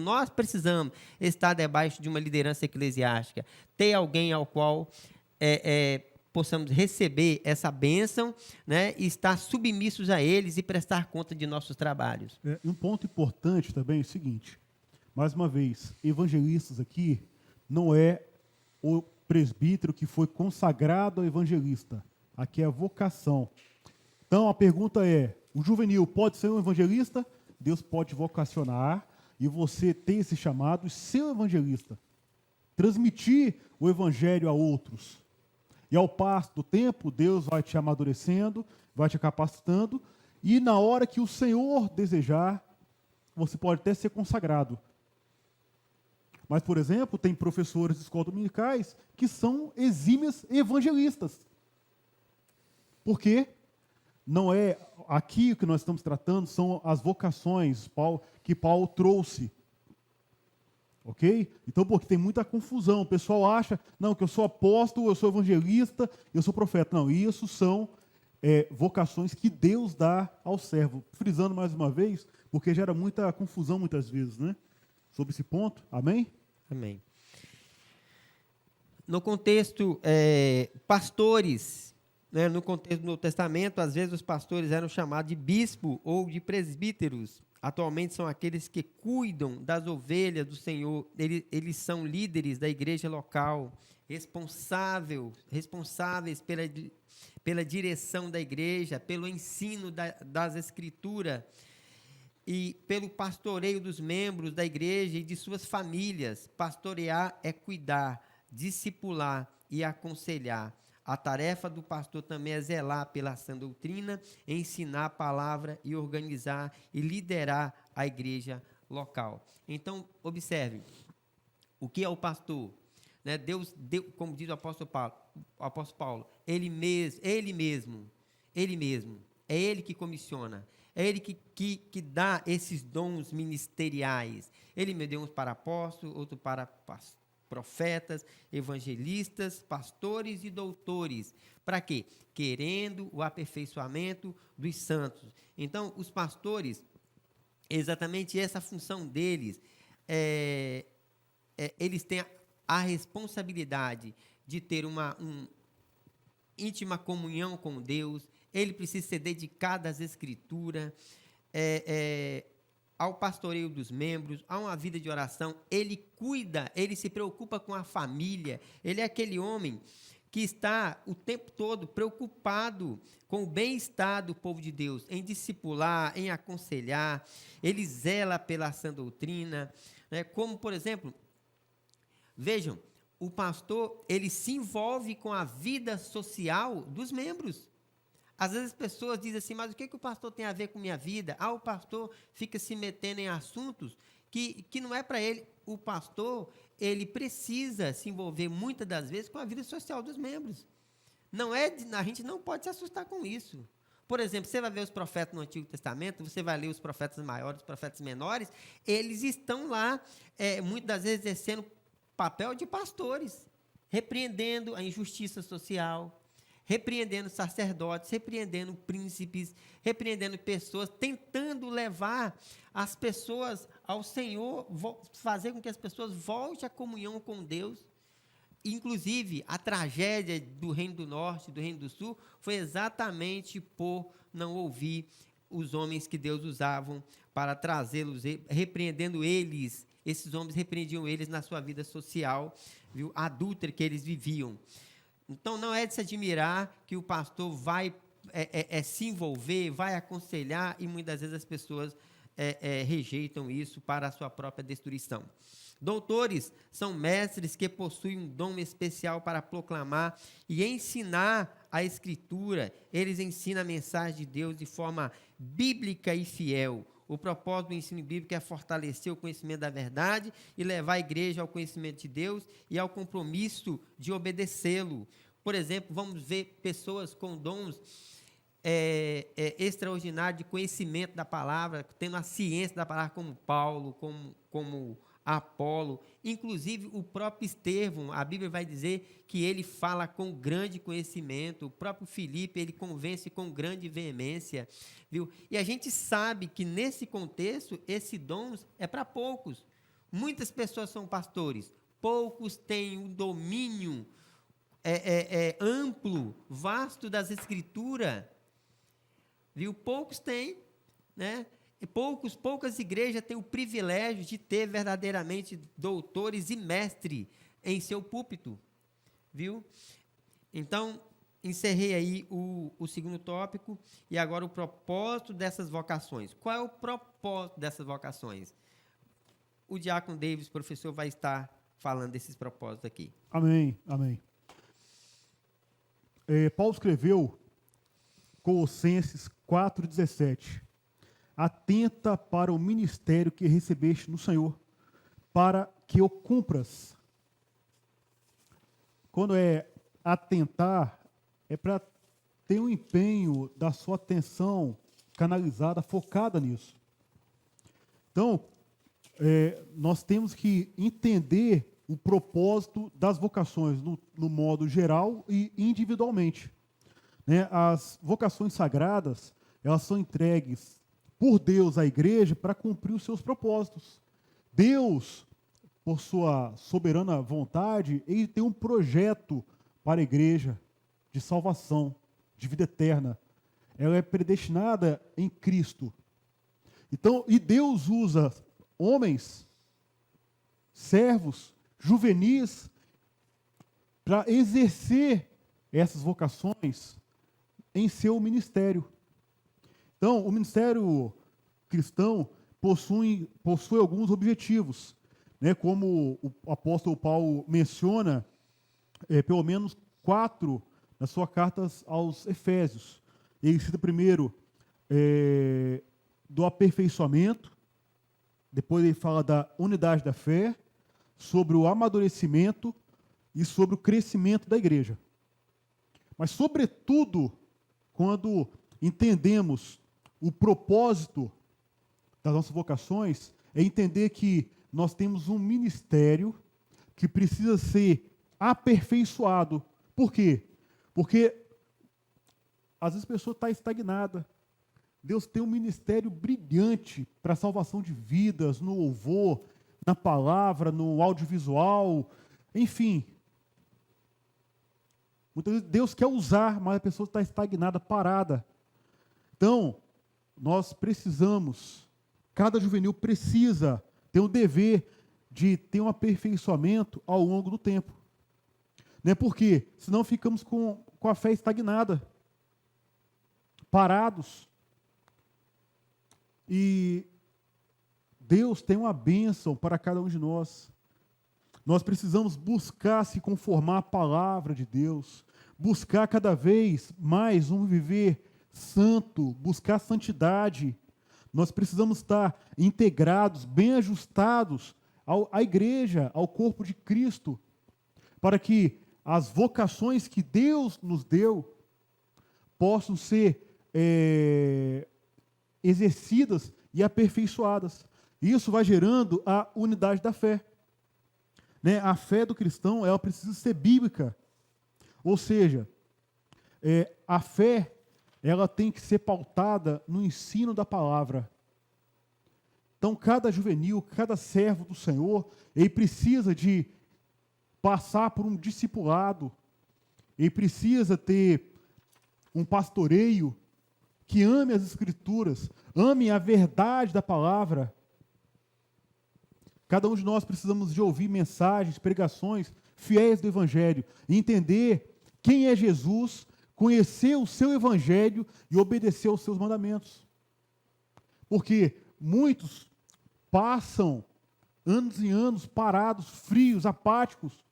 nós precisamos estar debaixo de uma liderança eclesiástica, ter alguém ao qual possamos receber essa bênção, né, e estar submissos a eles e prestar conta de nossos trabalhos. Um ponto importante também é o seguinte, mais uma vez, evangelistas aqui não é o presbítero que foi consagrado ao evangelista. Aqui é a vocação. Então, a pergunta é, o juvenil pode ser um evangelista? Deus pode vocacionar e você tem esse chamado e ser um evangelista. Transmitir o evangelho a outros. E ao passo do tempo, Deus vai te amadurecendo, vai te capacitando e na hora que o Senhor desejar, você pode até ser consagrado. Mas, por exemplo, tem professores de escolas dominicais que são exímios evangelistas. Porque não é aqui o que nós estamos tratando, são as vocações que Paulo trouxe. Ok? Então, porque tem muita confusão. O pessoal acha, não, que eu sou apóstolo, eu sou evangelista, eu sou profeta. Não, isso são vocações que Deus dá ao servo. Frisando mais uma vez, porque gera muita confusão muitas vezes, né? Sobre esse ponto. Amém? Amém. No contexto, pastores, né, no contexto do Novo Testamento, às vezes os pastores eram chamados de bispo ou de presbíteros. Atualmente são aqueles que cuidam das ovelhas do Senhor. Eles são líderes da igreja local, responsáveis pela direção da igreja, pelo ensino das Escrituras e pelo pastoreio dos membros da igreja e de suas famílias. Pastorear é cuidar, discipular e aconselhar. A tarefa do pastor também é zelar pela sã doutrina, ensinar a palavra e organizar e liderar a igreja local. Então, observe, o que é o pastor? Né? Deus, como diz o apóstolo Paulo, ele mesmo, é ele que comissiona, é ele que dá esses dons ministeriais. Ele me deu uns para apóstolos, outros para profetas, evangelistas, pastores e doutores. Para quê? Querendo o aperfeiçoamento dos santos. Então, os pastores, exatamente essa função deles, eles têm a responsabilidade de ter uma íntima comunhão com Deus. Ele precisa ser dedicado às Escrituras, ao pastoreio dos membros, a uma vida de oração. Ele cuida, ele se preocupa com a família. Ele é aquele homem que está o tempo todo preocupado com o bem-estar do povo de Deus, em discipular, em aconselhar. Ele zela pela sã doutrina, né? Como, por exemplo, vejam, o pastor, ele se envolve com a vida social dos membros. Às vezes as pessoas dizem assim, mas o que o pastor tem a ver com minha vida? O pastor fica se metendo em assuntos que não é para ele. O pastor, ele precisa se envolver muitas das vezes com a vida social dos membros. A gente não pode se assustar com isso. Por exemplo, você vai ver os profetas no Antigo Testamento, você vai ler os profetas maiores, os profetas menores, eles estão lá, muitas das vezes, exercendo papel de pastores, repreendendo a injustiça social, repreendendo sacerdotes, repreendendo príncipes, repreendendo pessoas, tentando levar as pessoas ao Senhor, fazer com que as pessoas voltem à comunhão com Deus. Inclusive, a tragédia do Reino do Norte, do Reino do Sul, foi exatamente por não ouvir os homens que Deus usavam para trazê-los, repreendendo eles. Esses homens repreendiam eles na sua vida social, viu, adúltera que eles viviam. Então, não é de se admirar que o pastor vai se envolver, vai aconselhar, e muitas vezes as pessoas rejeitam isso para a sua própria destruição. Doutores são mestres que possuem um dom especial para proclamar e ensinar a Escritura. Eles ensinam a mensagem de Deus de forma bíblica e fiel. O propósito do ensino bíblico é fortalecer o conhecimento da verdade e levar a igreja ao conhecimento de Deus e ao compromisso de obedecê-lo. Por exemplo, vamos ver pessoas com dons extraordinários de conhecimento da palavra, tendo a ciência da palavra, como Paulo, como Apolo, inclusive o próprio Estevão. A Bíblia vai dizer que ele fala com grande conhecimento. O próprio Filipe, ele convence com grande veemência, viu? E a gente sabe que nesse contexto, esse dom é para poucos. Muitas pessoas são pastores, poucos têm um domínio amplo, vasto das Escrituras, viu? Poucos têm, né? E poucas igrejas têm o privilégio de ter verdadeiramente doutores e mestres em seu púlpito, viu? Então, encerrei aí o segundo tópico, e agora o propósito dessas vocações. Qual é o propósito dessas vocações? O diácono Davis, professor, vai estar falando desses propósitos aqui. Amém, amém. Paulo escreveu Colossenses 4,17. Atenta para o ministério que recebeste no Senhor, para que o cumpras. Quando é atentar, é para tem um empenho da sua atenção canalizada, focada nisso. Então, nós temos que entender o propósito das vocações no modo geral e individualmente. Né? As vocações sagradas, elas são entregues por Deus à igreja para cumprir os seus propósitos. Deus, por sua soberana vontade, ele tem um projeto para a igreja de salvação, de vida eterna. Ela é predestinada em Cristo. Então, e Deus usa homens, servos, juvenis, para exercer essas vocações em seu ministério. Então, o ministério cristão possui alguns objetivos, né, como o apóstolo Paulo menciona, pelo menos 4 nas suas cartas aos Efésios. Ele cita primeiro do aperfeiçoamento, depois ele fala da unidade da fé, sobre o amadurecimento e sobre o crescimento da igreja. Mas, sobretudo, quando entendemos o propósito das nossas vocações, é entender que nós temos um ministério que precisa ser aperfeiçoado. Por quê? Porque às vezes a pessoa está estagnada. Deus tem um ministério brilhante para a salvação de vidas, no louvor, na palavra, no audiovisual, enfim. Muitas vezes Deus quer usar, mas a pessoa está estagnada, parada. Então, nós precisamos, cada juvenil precisa ter o dever de ter um aperfeiçoamento ao longo do tempo. Não é porque, senão ficamos com a fé estagnada, parados. E Deus tem uma bênção para cada um de nós. Nós precisamos buscar se conformar à palavra de Deus, buscar cada vez mais um viver santo, buscar santidade. Nós precisamos estar integrados, bem ajustados à igreja, ao corpo de Cristo, para que as vocações que Deus nos deu possam ser exercidas e aperfeiçoadas. Isso vai gerando a unidade da fé. Né? A fé do cristão, ela precisa ser bíblica. Ou seja, a fé, ela tem que ser pautada no ensino da palavra. Então, cada juvenil, cada servo do Senhor, ele precisa de passar por um discipulado, ele precisa ter um pastoreio que ame as Escrituras, ame a verdade da palavra. Cada um de nós precisamos de ouvir mensagens, pregações fiéis do Evangelho, e entender quem é Jesus, conhecer o seu Evangelho e obedecer aos seus mandamentos. Porque muitos passam anos e anos parados, frios, apáticos,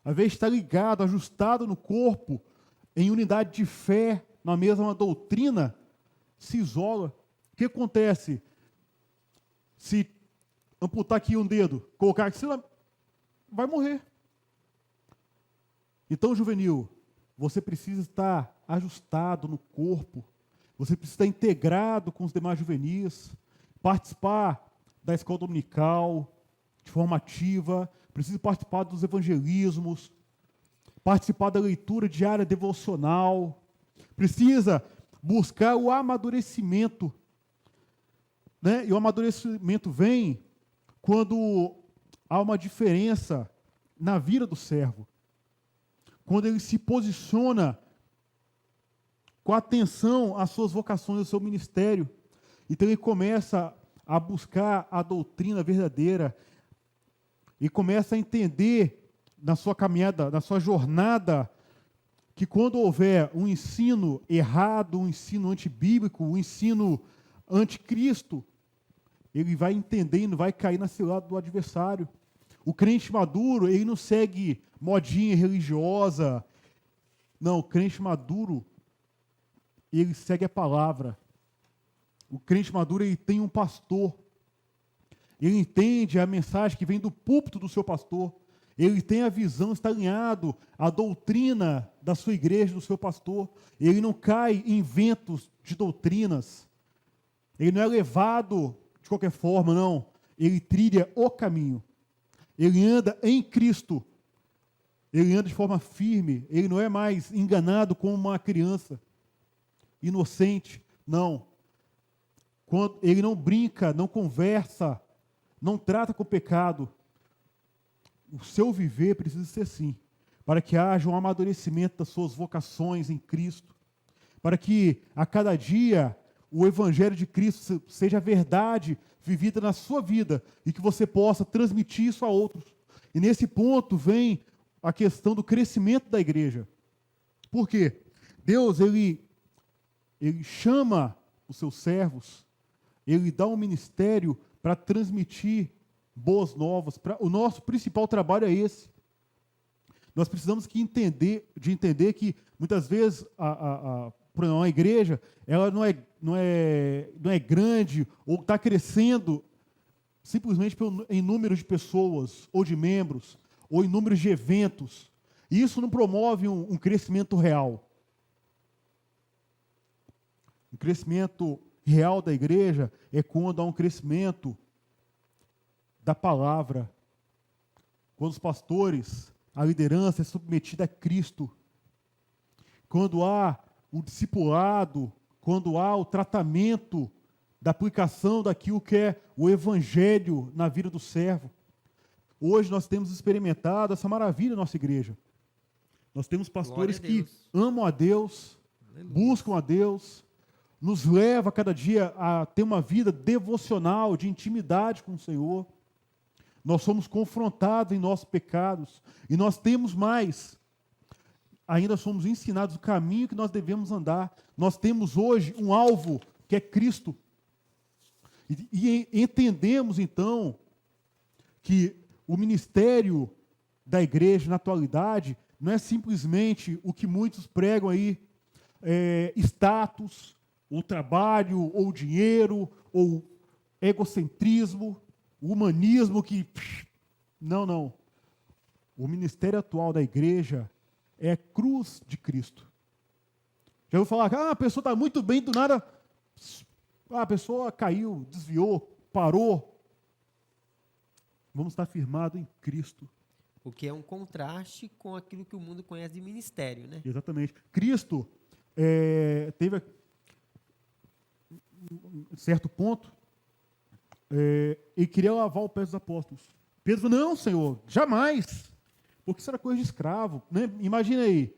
ao invés de estar ligado, ajustado no corpo, em unidade de fé, na mesma doutrina, se isola. O que acontece? Se amputar aqui um dedo, colocar aqui, vai morrer. Então, juvenil, você precisa estar ajustado no corpo, você precisa estar integrado com os demais juvenis, participar da escola dominical, de formativa, precisa participar dos evangelismos, participar da leitura diária devocional, precisa buscar o amadurecimento. Né? E o amadurecimento vem quando há uma diferença na vida do servo. Quando ele se posiciona com atenção às suas vocações, ao seu ministério. Então ele começa a buscar a doutrina verdadeira e começa a entender na sua caminhada, na sua jornada, que quando houver um ensino errado, um ensino antibíblico, um ensino anticristo, ele vai entender e não vai cair na cilada do adversário. O crente maduro, ele não segue modinha religiosa. Não, o crente maduro, ele segue a palavra. O crente maduro, ele tem um pastor. Ele entende a mensagem que vem do púlpito do seu pastor. Ele tem a visão, está alinhado à doutrina da sua igreja, do seu pastor. Ele não cai em ventos de doutrinas. Ele não é levado de qualquer forma, não. Ele trilha o caminho. Ele anda em Cristo. Ele anda de forma firme. Ele não é mais enganado como uma criança inocente. Não. Ele não brinca, não conversa, não trata com o pecado. O seu viver precisa ser assim, para que haja um amadurecimento das suas vocações em Cristo, para que a cada dia o Evangelho de Cristo seja a verdade vivida na sua vida e que você possa transmitir isso a outros. E nesse ponto vem a questão do crescimento da igreja. Por quê? Deus, ele chama os seus servos, ele dá um ministério para transmitir boas novas. O nosso principal trabalho é esse. Nós precisamos entender que muitas vezes uma igreja ela não é grande ou está crescendo simplesmente em número de pessoas ou de membros ou em número de eventos. E isso não promove um crescimento real. O crescimento real da igreja é quando há um crescimento da palavra, quando os pastores, a liderança é submetida a Cristo, quando há o discipulado, quando há o tratamento da aplicação daquilo que é o evangelho na vida do servo. Hoje nós temos experimentado essa maravilha na nossa igreja. Nós temos pastores que amam a Deus, buscam a Deus, nos leva a cada dia a ter uma vida devocional, de intimidade com o Senhor. Nós somos confrontados em nossos pecados e nós temos mais. Ainda somos ensinados o caminho que nós devemos andar. Nós temos hoje um alvo que é Cristo. E entendemos então que o ministério da igreja na atualidade não é simplesmente o que muitos pregam aí, status, ou trabalho, ou dinheiro, ou egocentrismo, o humanismo que... Não. O ministério atual da igreja é a cruz de Cristo. Já ouviu falar que a pessoa está muito bem, do nada a pessoa caiu, desviou, parou. Vamos estar firmados em Cristo. O que é um contraste com aquilo que o mundo conhece de ministério, né? Exatamente. Cristo teve um certo ponto, e queria lavar o pé dos apóstolos. Pedro falou, não, Senhor, jamais, porque isso era coisa de escravo, né? Imagina aí,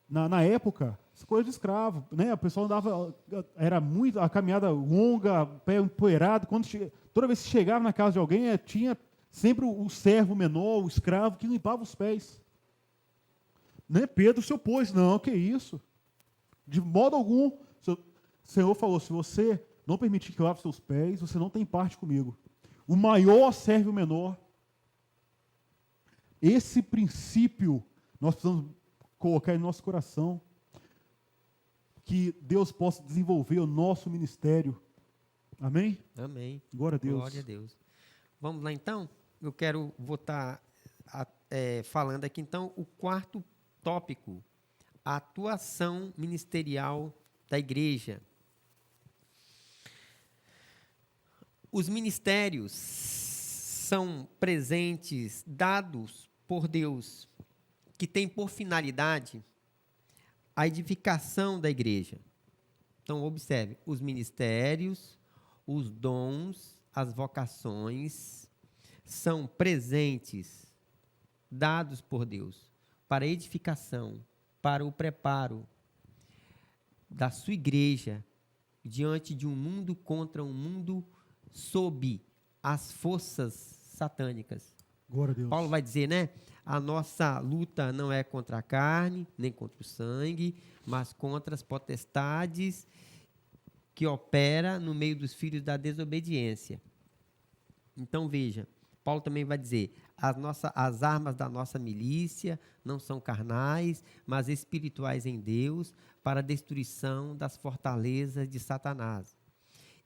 na época, isso coisa de escravo, né? O pessoal andava, era muito, a caminhada longa, pé empoeirado, toda vez que chegava na casa de alguém, tinha sempre o servo menor, o escravo, que limpava os pés. Né? Pedro se opôs, não, que isso, de modo algum. O Senhor falou, se você não permitir que eu lave seus pés, você não tem parte comigo. O maior serve o menor. Esse princípio nós precisamos colocar em nosso coração, que Deus possa desenvolver o nosso ministério. Amém? Amém. Glória a Deus. Glória a Deus. Vamos lá então? Eu vou estar falando aqui então o quarto tópico, a atuação ministerial da igreja. Os ministérios são presentes dados por Deus, que tem por finalidade a edificação da igreja. Então, observe, os ministérios, os dons, as vocações são presentes, dados por Deus, para a edificação, para o preparo da sua igreja diante de um mundo contra um mundo sob as forças satânicas. Glória a Deus. Paulo vai dizer, né? A nossa luta não é contra a carne, nem contra o sangue, mas contra as potestades que opera no meio dos filhos da desobediência. Então, veja, Paulo também vai dizer, as armas da nossa milícia não são carnais, mas espirituais em Deus, para a destruição das fortalezas de Satanás.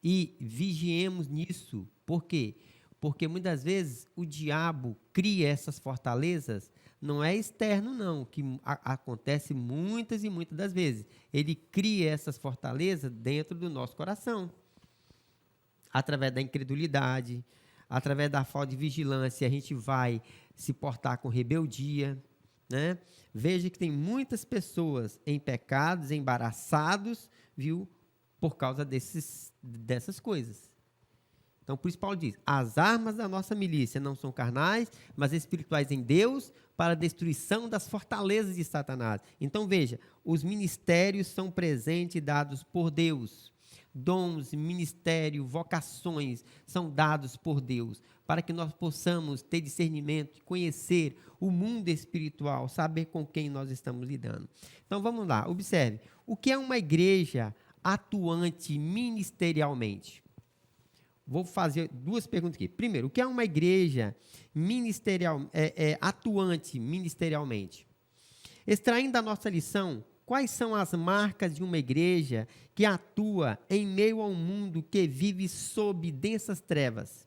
E vigiemos nisso. Por quê? Porque muitas vezes o diabo cria essas fortalezas, não é externo não, que acontece muitas e muitas das vezes. Ele cria essas fortalezas dentro do nosso coração, através da incredulidade, através da falta de vigilância, a gente vai se portar com rebeldia, né? Veja que tem muitas pessoas em pecados, embaraçados, viu, por causa dessas coisas. Então, por isso Paulo diz, as armas da nossa milícia não são carnais, mas espirituais em Deus, para a destruição das fortalezas de Satanás. Então, veja, os ministérios são presentes e dados por Deus. Dons, ministério, vocações são dados por Deus, para que nós possamos ter discernimento, conhecer o mundo espiritual, saber com quem nós estamos lidando. Então, vamos lá, observe. O que é uma igreja atuante ministerialmente? Vou fazer duas perguntas aqui. Primeiro, o que é uma igreja atuante ministerialmente? Extraindo da nossa lição, quais são as marcas de uma igreja que atua em meio a um mundo que vive sob densas trevas?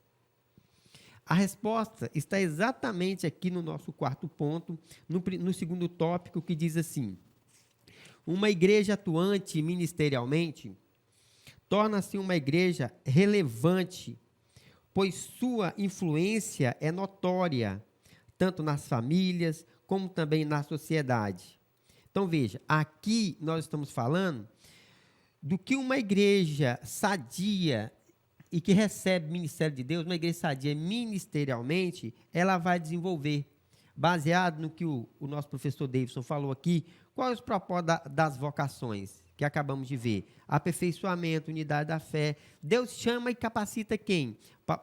A resposta está exatamente aqui no nosso quarto ponto, no segundo tópico, que diz assim: uma igreja atuante ministerialmente torna-se uma igreja relevante, pois sua influência é notória, tanto nas famílias como também na sociedade. Então, veja, aqui nós estamos falando do que uma igreja sadia e que recebe o ministério de Deus, uma igreja sadia ministerialmente, ela vai desenvolver, baseado no que o nosso professor Davidson falou aqui. Quais os propósitos das vocações que acabamos de ver? Aperfeiçoamento, unidade da fé. Deus chama e capacita quem?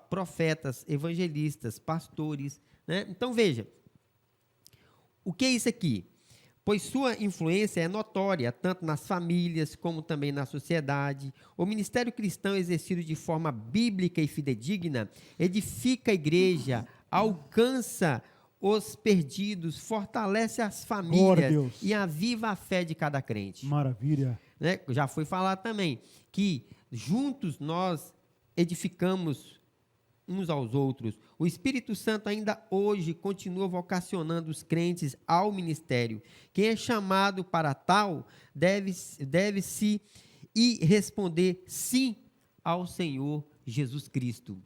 Profetas, evangelistas, pastores, né? Então, veja, o que é isso aqui? Pois sua influência é notória, tanto nas famílias como também na sociedade. O ministério cristão exercido de forma bíblica e fidedigna edifica a igreja, alcança os perdidos, fortalece as famílias e aviva a fé de cada crente. Maravilha. Né? Já foi falado também que juntos nós edificamos uns aos outros. O Espírito Santo ainda hoje continua vocacionando os crentes ao ministério. Quem é chamado para tal deve-se e responder sim ao Senhor Jesus Cristo.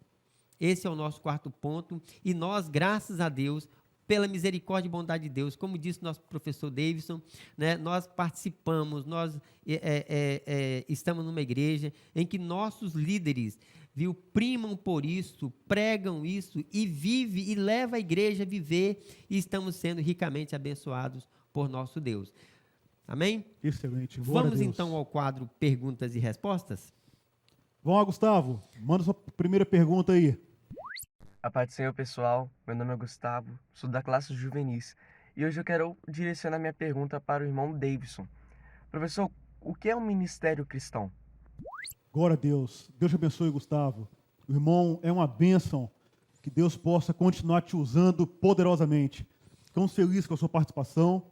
Esse é o nosso quarto ponto, e nós, graças a Deus, pela misericórdia e bondade de Deus, como disse nosso professor Davidson, né, nós participamos, nós estamos numa igreja em que nossos líderes, viu, primam por isso, pregam isso e vive e leva a igreja a viver, e estamos sendo ricamente abençoados por nosso Deus. Amém? Excelente. Vamos então ao quadro Perguntas e Respostas? Vamos lá, Gustavo. Manda sua primeira pergunta aí. A paz do Senhor, pessoal. Meu nome é Gustavo, sou da classe juvenis. E hoje eu quero direcionar minha pergunta para o irmão Davidson. Professor, o que é um ministério cristão? Glória a Deus. Deus te abençoe, Gustavo. O irmão, é uma bênção que Deus possa continuar te usando poderosamente. Ficamos felizes com a sua participação.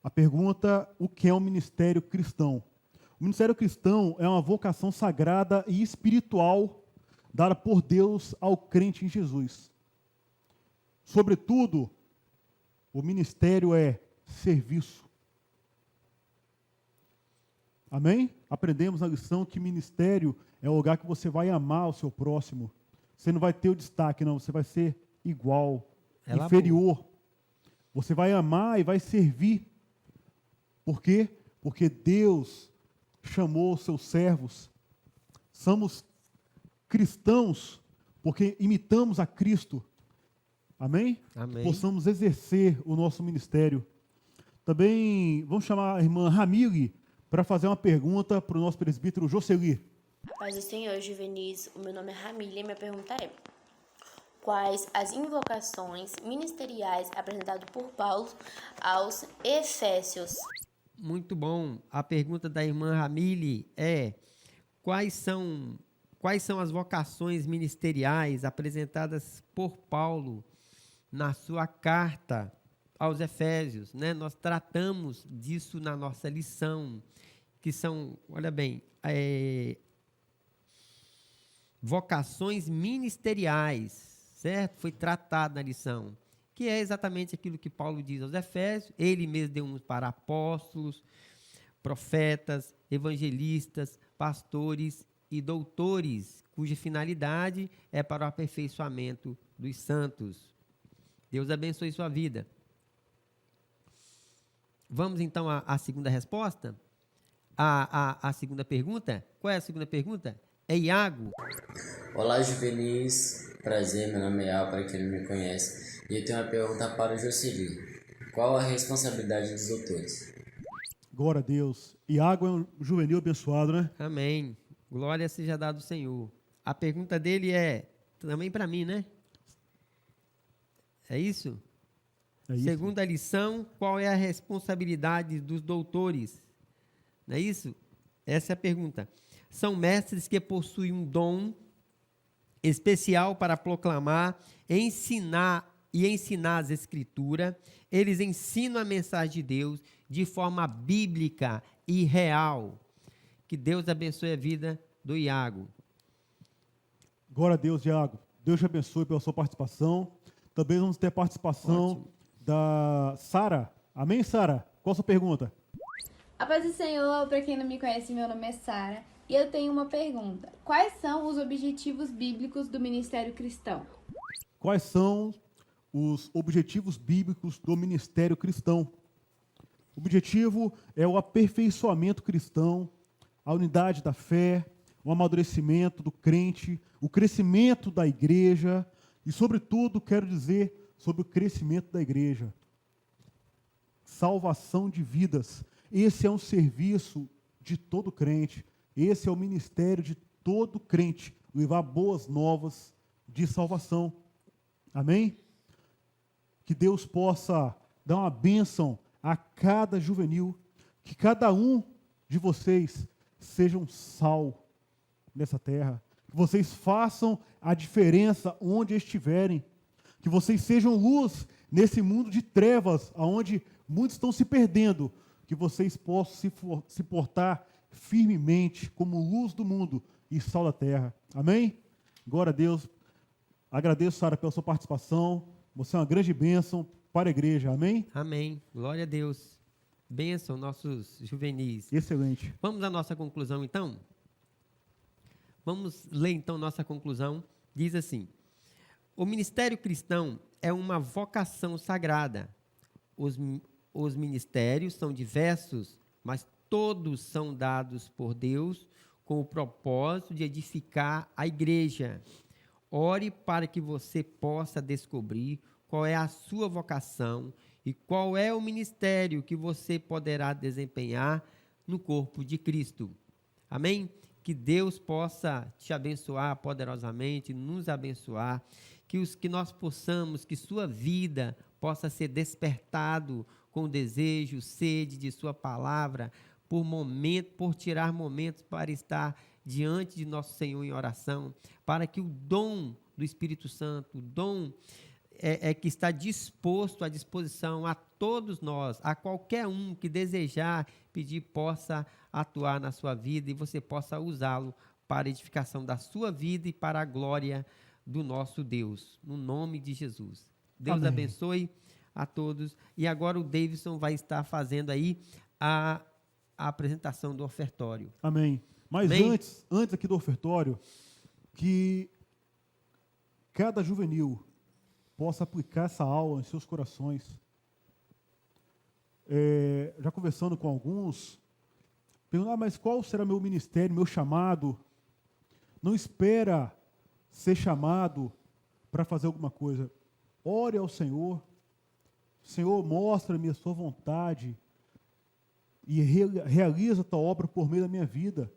A pergunta, o que é um ministério cristão? O ministério cristão é uma vocação sagrada e espiritual dada por Deus ao crente em Jesus. Sobretudo, o ministério é serviço. Amém? Aprendemos na lição que ministério é o lugar que você vai amar o seu próximo. Você não vai ter o destaque, não. Você vai ser igual, inferior. Você vai amar e vai servir. Por quê? Porque Deus chamou os seus servos. Somos cristãos porque imitamos a Cristo. Amém? Amém. Possamos exercer o nosso ministério. Também vamos chamar a irmã Ramile para fazer uma pergunta para o nosso presbítero Jocely. Paz do Senhor, juvenis. O meu nome é Ramília e minha pergunta é: quais as invocações ministeriais apresentadas por Paulo aos Efésios? Muito bom. A pergunta da irmã Ramile é: quais são as vocações ministeriais apresentadas por Paulo na sua carta aos Efésios, né? Nós tratamos disso na nossa lição, que são, olha bem, vocações ministeriais, certo? Foi tratado na lição, que é exatamente aquilo que Paulo diz aos Efésios. Ele mesmo deu uns para apóstolos, profetas, evangelistas, pastores e doutores, cuja finalidade é para o aperfeiçoamento dos santos. Deus abençoe sua vida. Vamos então à segunda resposta? A segunda pergunta? Qual é a segunda pergunta? É Iago. Olá, Juvenis. Prazer, meu nome é Al, para quem não me conhece. E eu tenho uma pergunta para o Jocely. Qual a responsabilidade dos doutores? Glória a Deus. Iago é um juvenil abençoado, né? Amém. Glória seja dada ao Senhor. A pergunta dele é também para mim, né? É isso? É isso. Segunda lição, qual é a responsabilidade dos doutores? Não é isso? Essa é a pergunta. São mestres que possuem um dom especial para proclamar, ensinar as Escrituras. Eles ensinam a mensagem de Deus de forma bíblica e real. Que Deus abençoe a vida do Iago. Glória a Deus, Iago. Deus te abençoe pela sua participação. Também vamos ter a participação da Sara. Amém, Sara? Qual a sua pergunta? A paz do Senhor, para quem não me conhece, meu nome é Sara e eu tenho uma pergunta. Quais são os objetivos bíblicos do ministério cristão? Quais são os objetivos bíblicos do ministério cristão? O objetivo é o aperfeiçoamento cristão, a unidade da fé, o amadurecimento do crente, o crescimento da igreja e, sobretudo, quero dizer sobre o crescimento da igreja. Salvação de vidas. Esse é um serviço de todo crente. Esse é o ministério de todo crente. Levar boas novas de salvação. Amém? Que Deus possa dar uma bênção a cada juvenil. Que cada um de vocês sejam sal nessa terra. Que vocês façam a diferença onde estiverem. Que vocês sejam luz nesse mundo de trevas, onde muitos estão se perdendo. Que vocês possam se portar firmemente como luz do mundo e sal da terra. Amém? Glória a Deus. Agradeço, Sara, pela sua participação. Você é uma grande bênção para a igreja. Amém? Amém. Glória a Deus. Bênção nossos juvenis. Excelente. Vamos à nossa conclusão, então? Vamos ler, então, nossa conclusão. Diz assim: o ministério cristão é uma vocação sagrada. Os ministérios são diversos, mas todos são dados por Deus com o propósito de edificar a igreja. Ore para que você possa descobrir qual é a sua vocação e qual é o ministério que você poderá desempenhar no corpo de Cristo. Amém? Que Deus possa te abençoar poderosamente, nos abençoar, que nós possamos, que sua vida possa ser despertado com desejo, sede de sua palavra, por tirar momentos para estar diante de nosso Senhor em oração, para que o dom do Espírito Santo, o dom que está disposto à disposição a todos nós, a qualquer um que desejar pedir, possa atuar na sua vida e você possa usá-lo para a edificação da sua vida e para a glória do nosso Deus, no nome de Jesus. Deus Amém. Abençoe a todos. E agora o Davidson vai estar fazendo aí a apresentação do ofertório. Amém. Mas Amém? antes aqui do ofertório, que cada juvenil possa aplicar essa aula em seus corações. Já conversando com alguns, perguntar, mas qual será meu ministério, meu chamado? Não espera ser chamado para fazer alguma coisa. Ore ao Senhor. Senhor, mostra-me a sua vontade e realiza a tua obra por meio da minha vida.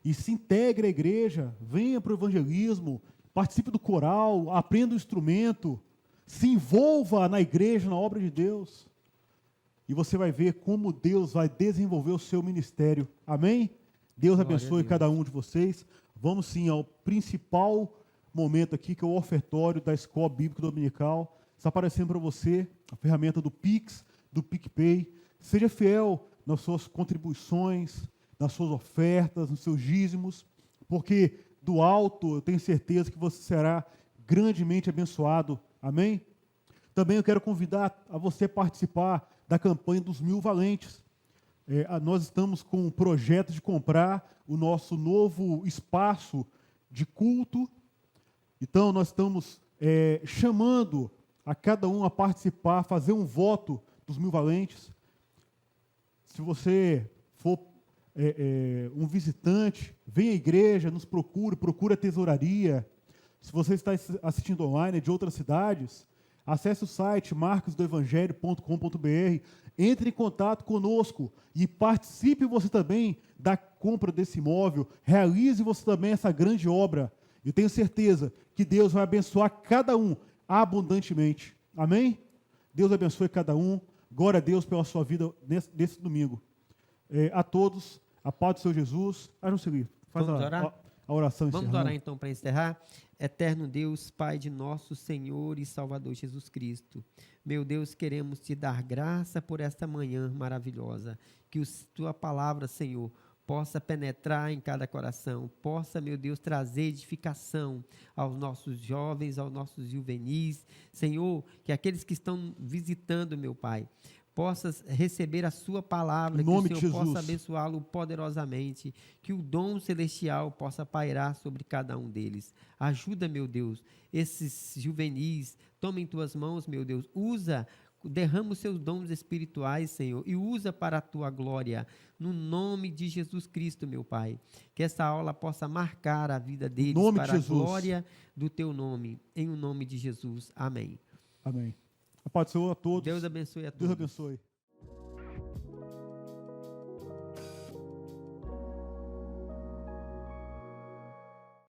E se integre à igreja, venha para o evangelismo, participe do coral, aprenda o instrumento, se envolva na igreja, na obra de Deus. E você vai ver como Deus vai desenvolver o seu ministério. Amém? Deus abençoe cada um de vocês. Vamos sim ao principal momento aqui, que é o ofertório da Escola Bíblica Dominical. Está aparecendo para você a ferramenta do Pix, do PicPay. Seja fiel nas suas contribuições, nas suas ofertas, nos seus dízimos, porque do alto eu tenho certeza que você será grandemente abençoado. Amém? Também eu quero convidar a você a participar da campanha dos 1000 valentes. Nós estamos com um projeto de comprar o nosso novo espaço de culto. Então, nós estamos chamando a cada um a participar, fazer um voto dos 1000 valentes. Se você for um visitante, venha à igreja, nos procure a tesouraria. Se você está assistindo online de outras cidades, acesse o site marcosdoevangelho.com.br, entre em contato conosco e participe você também da compra desse imóvel, realize você também essa grande obra. Eu tenho certeza que Deus vai abençoar cada um abundantemente. Amém? Deus abençoe cada um. Glória a Deus pela sua vida nesse domingo. A todos, a paz do Senhor Jesus. Jocely, faz Vamos orar? a oração encerrando. Vamos orar então para encerrar. Eterno Deus, Pai de nosso Senhor e Salvador Jesus Cristo. Meu Deus, queremos te dar graça por esta manhã maravilhosa. Que tua palavra, Senhor, possa penetrar em cada coração, possa, meu Deus, trazer edificação aos nossos jovens, aos nossos juvenis. Senhor, que aqueles que estão visitando, meu Pai, possas receber a sua palavra, que o Senhor possa abençoá-lo poderosamente, que o dom celestial possa pairar sobre cada um deles. Ajuda, meu Deus, esses juvenis, toma em tuas mãos, meu Deus, derrama os seus dons espirituais, Senhor, e usa para a tua glória, no nome de Jesus Cristo, meu Pai. Que essa aula possa marcar a vida deles para a glória do teu nome, em o nome de Jesus. Amém. Amém. A paz do Senhor a todos. Deus abençoe a todos. Deus abençoe.